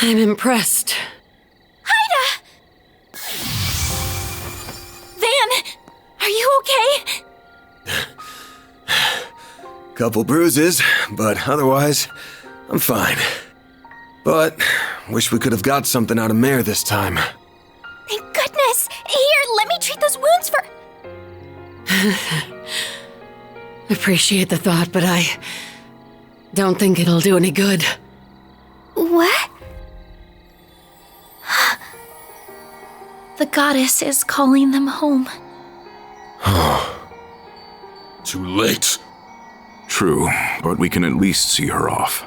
I'm impressed. Aida! Van, are you okay? Couple bruises, but otherwise, I'm fine. But, wish we could have got something out of Mare this time. Thank goodness! Here, let me treat those wounds for... Appreciate the thought, but I don't think it'll do any good. What? The goddess is calling them home. Too late. True, but we can at least see her off.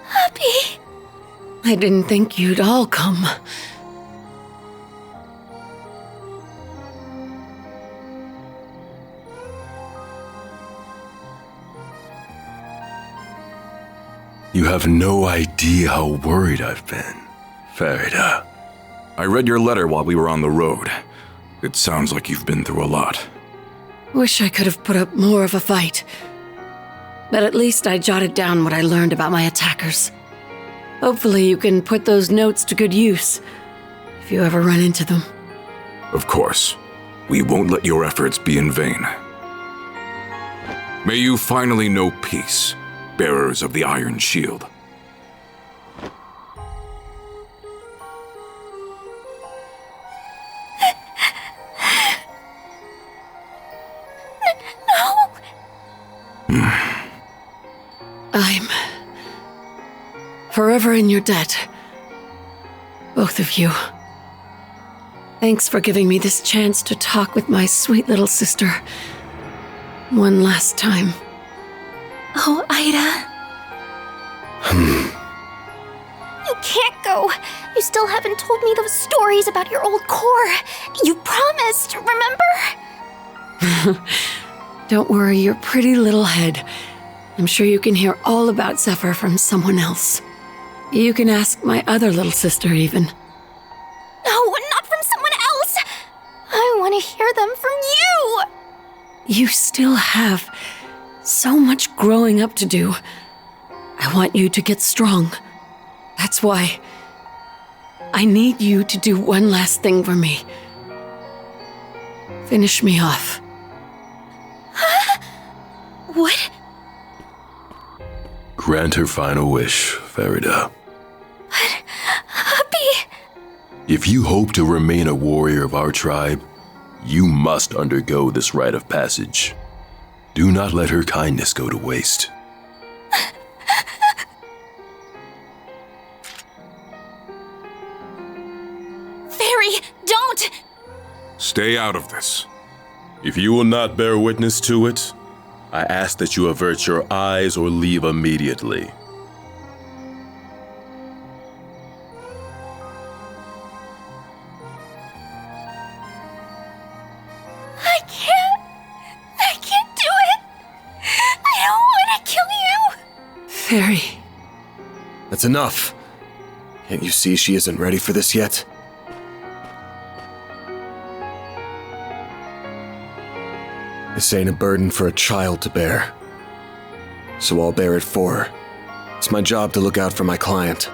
Happy. I didn't think you'd all come. You have no idea how worried I've been, Farida. I read your letter while we were on the road. It sounds like you've been through a lot. Wish I could have put up more of a fight. But at least I jotted down what I learned about my attackers. Hopefully you can put those notes to good use, if you ever run into them. Of course. We won't let your efforts be in vain. May you finally know peace, bearers of the Iron Shield. No. I'm forever in your debt. Both of you. Thanks for giving me this chance to talk with my sweet little sister. One last time. Oh, Aida. You can't go. You still haven't told me those stories about your old core. You promised, remember? Don't worry your pretty little head. I'm sure you can hear all about Zephyr from someone else. You can ask my other little sister, even. No, not from someone else. I want to hear them from you. You still have so much growing up to do. I want you to get strong. That's why I need you to do one last thing for me. Finish me off. Huh? What? Grant her final wish, Farida. But, Happy... If you hope to remain a warrior of our tribe, you must undergo this rite of passage. Do not let her kindness go to waste. Feri, don't! Stay out of this. If you will not bear witness to it, I ask that you avert your eyes or leave immediately. I can't do it! I don't want to kill you! Feri. That's enough. Can't you see she isn't ready for this yet? This ain't a burden for a child to bear. So I'll bear it for her. It's my job to look out for my client.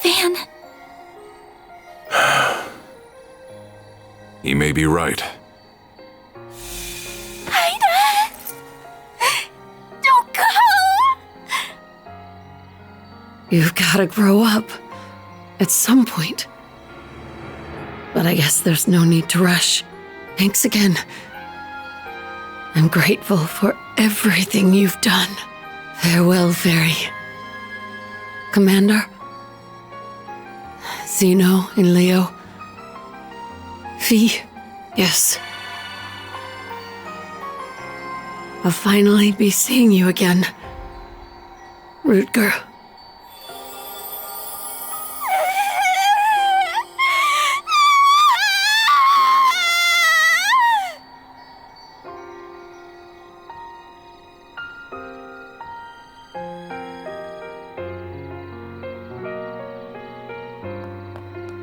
Van. He may be right. Aida! Don't go! You've gotta grow up. At some point. But I guess there's no need to rush. Thanks again. I'm grateful for everything you've done. Farewell, Feri. Commander? Zeno and Leo? Fee? Yes. I'll finally be seeing you again. Rutger.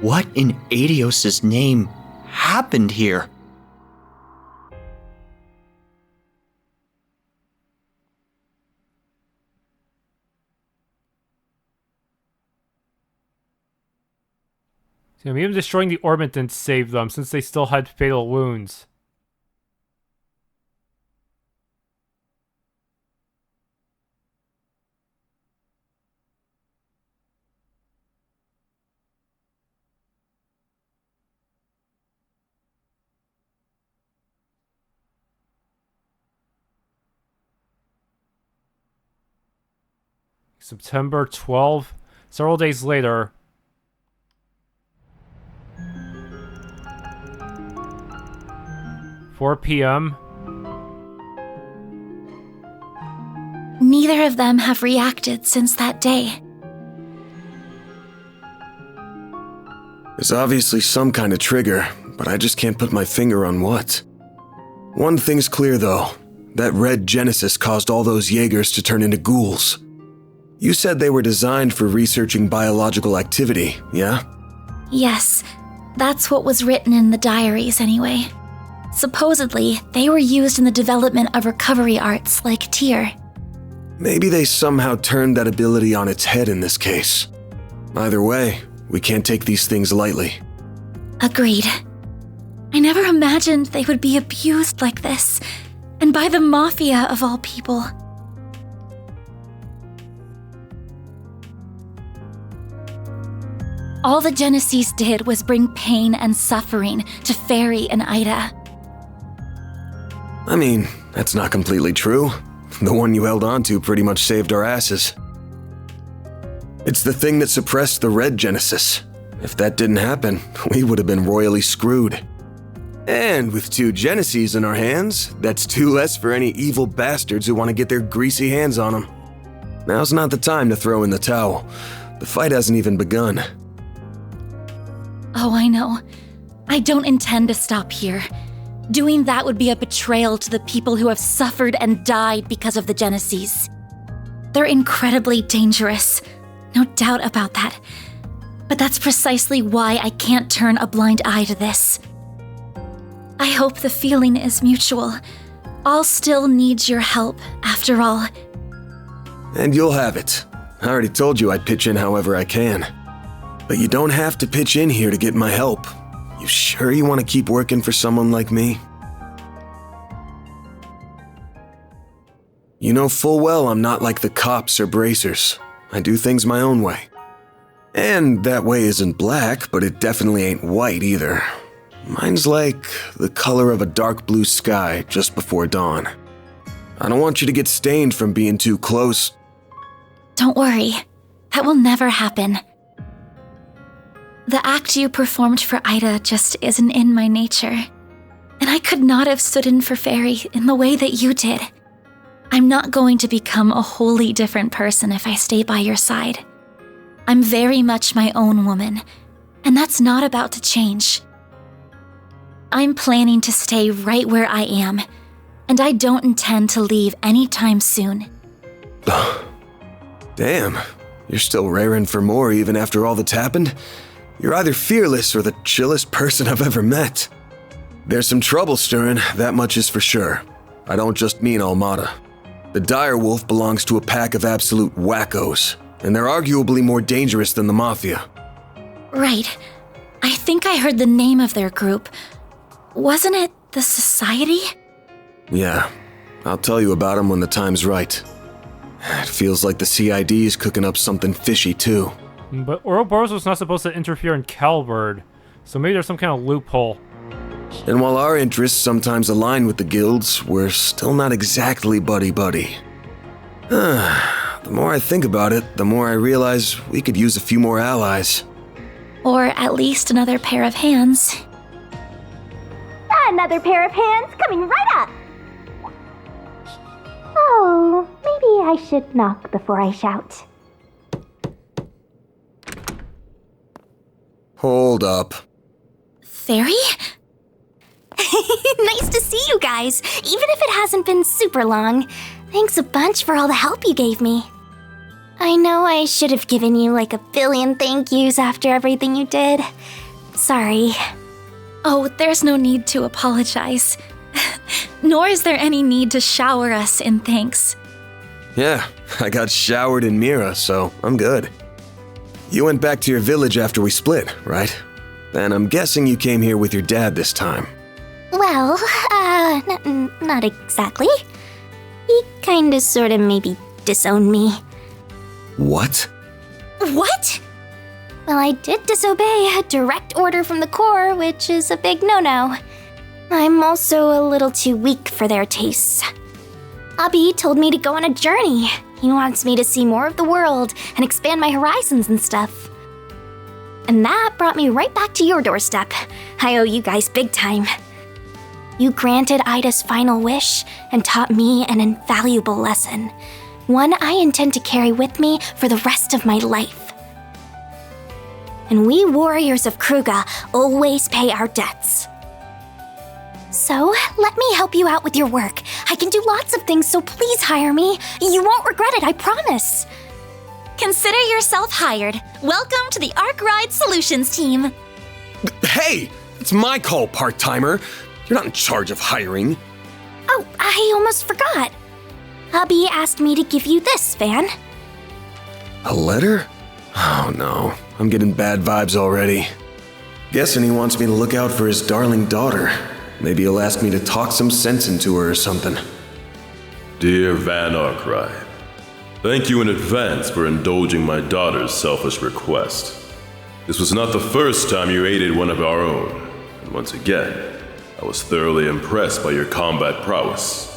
What in Aidios' name happened here? So even destroying the orbment didn't save them, since they still had fatal wounds. September 12th, several days later. $4 p.m. Neither of them have reacted since that day. There's obviously some kind of trigger, but I just can't put my finger on what. One thing's clear though. That red Genesis caused all those Jaegers to turn into ghouls. You said they were designed for researching biological activity, yeah? Yes, that's what was written in the diaries anyway. Supposedly, they were used in the development of recovery arts like Tyr. Maybe they somehow turned that ability on its head in this case. Either way, we can't take these things lightly. Agreed. I never imagined they would be abused like this, and by the mafia of all people. All the Genesis did was bring pain and suffering to Feri and Aida. I mean, that's not completely true. The one you held on to pretty much saved our asses. It's the thing that suppressed the red Genesis. If that didn't happen, we would have been royally screwed. And with 2 Genesis in our hands, that's 2 less for any evil bastards who want to get their greasy hands on them. Now's not the time to throw in the towel. The fight hasn't even begun. Oh, I know. I don't intend to stop here. Doing that would be a betrayal to the people who have suffered and died because of the Genesis. They're incredibly dangerous. No doubt about that. But that's precisely why I can't turn a blind eye to this. I hope the feeling is mutual. All still needs your help, after all. And you'll have it. I already told you I'd pitch in however I can. But you don't have to pitch in here to get my help. You sure you want to keep working for someone like me? You know full well I'm not like the cops or bracers. I do things my own way. And that way isn't black, but it definitely ain't white either. Mine's like the color of a dark blue sky just before dawn. I don't want you to get stained from being too close. Don't worry. That will never happen. The act you performed for Aida just isn't in my nature. And I could not have stood in for Feri in the way that you did. I'm not going to become a wholly different person if I stay by your side. I'm very much my own woman, and that's not about to change. I'm planning to stay right where I am, and I don't intend to leave anytime soon. Damn, you're still raring for more even after all that's happened? You're either fearless or the chillest person I've ever met. There's some trouble stirring, that much is for sure. I don't just mean Almada. The Direwolf belongs to a pack of absolute wackos, and they're arguably more dangerous than the mafia. Right. I think I heard the name of their group. Wasn't it the Society? Yeah, I'll tell you about them when the time's right. It feels like the CID is cooking up something fishy too. But Ouroboros was not supposed to interfere in Calvard, so maybe there's some kind of loophole. And while our interests sometimes align with the guilds, we're still not exactly buddy-buddy. The more I think about it, the more I realize we could use a few more allies. Or at least another pair of hands. Another pair of hands coming right up! Oh, maybe I should knock before I shout. Hold up. Feri? Nice to see you guys, even if it hasn't been super long. Thanks a bunch for all the help you gave me. I know I should have given you like a billion thank yous after everything you did. Sorry. Oh, there's no need to apologize. Nor is there any need to shower us in thanks. Yeah, I got showered in Mira, so I'm good. You went back to your village after we split, right? And I'm guessing you came here with your dad this time. Well, not exactly. He kinda sorta maybe disowned me. What? What? Well, I did disobey a direct order from the Corps, which is a big no-no. I'm also a little too weak for their tastes. Abi told me to go on a journey. He wants me to see more of the world and expand my horizons and stuff. And that brought me right back to your doorstep. I owe you guys big time. You granted Aida's final wish and taught me an invaluable lesson. One I intend to carry with me for the rest of my life. And we warriors of Kruga always pay our debts. So, let me help you out with your work. I can do lots of things, so please hire me. You won't regret it, I promise. Consider yourself hired. Welcome to the Arkride Solutions team. Hey! It's my call, part-timer. You're not in charge of hiring. Oh, I almost forgot. Abi asked me to give you this, Van. A letter? Oh no, I'm getting bad vibes already. Guessing he wants me to look out for his darling daughter. Maybe he'll ask me to talk some sense into her or something. Dear Van Arkride, thank you in advance for indulging my daughter's selfish request. This was not the first time you aided one of our own, and once again, I was thoroughly impressed by your combat prowess.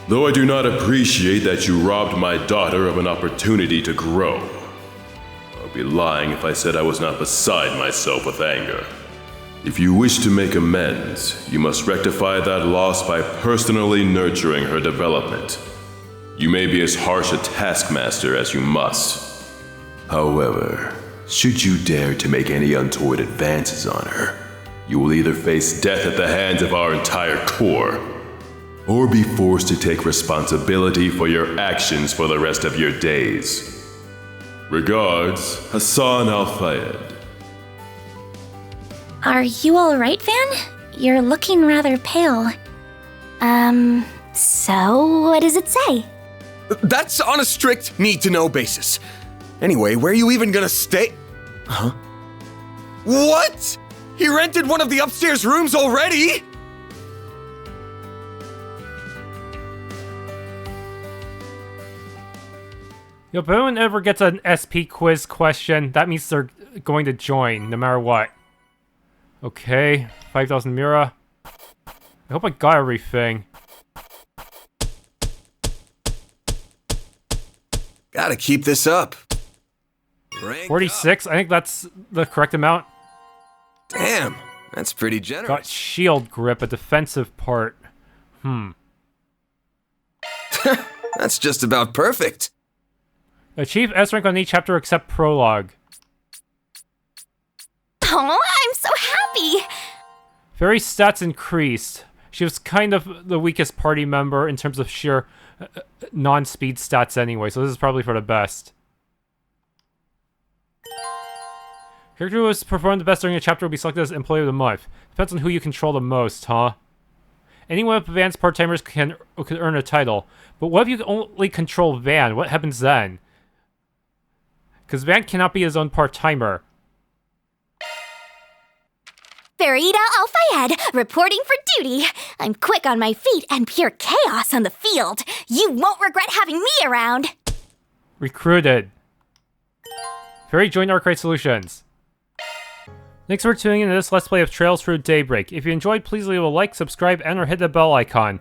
Though I do not appreciate that you robbed my daughter of an opportunity to grow, I would be lying if I said I was not beside myself with anger. If you wish to make amends, you must rectify that loss by personally nurturing her development. You may be as harsh a taskmaster as you must. However, should you dare to make any untoward advances on her, you will either face death at the hands of our entire Corps, or be forced to take responsibility for your actions for the rest of your days. Regards, Hassan al-Fayed. Are you alright, Van? You're looking rather pale. So what does it say? That's on a strict need-to-know basis. Anyway, where are you even gonna stay? Huh? What? He rented one of the upstairs rooms already? If anyone ever gets an SP quiz question, that means they're going to join, no matter what. Okay, 5,000 Mira. I hope I got everything. Gotta keep this up. 46? I think that's the correct amount. Damn, that's pretty generous. Got shield grip, a defensive part. That's just about perfect. Achieve S rank on each chapter except prologue. Oh, I'm so happy! Feri's stats increased. She was kind of the weakest party member in terms of sheer non-speed stats anyway, so this is probably for the best. Character who has performed the best during a chapter will be selected as Employee of the Month. Depends on who you control the most, huh? Anyone with advanced part-timers can earn a title. But what if you only control Van? What happens then? Because Van cannot be his own part-timer. Farida al-fayed, reporting for duty. I'm quick on my feet and pure chaos on the field. You won't regret having me around. Recruited. Feri joined Arkride Solutions. Thanks for tuning in to this Let's Play of Trails Through Daybreak. If you enjoyed, please leave a like, subscribe, and or hit the bell icon.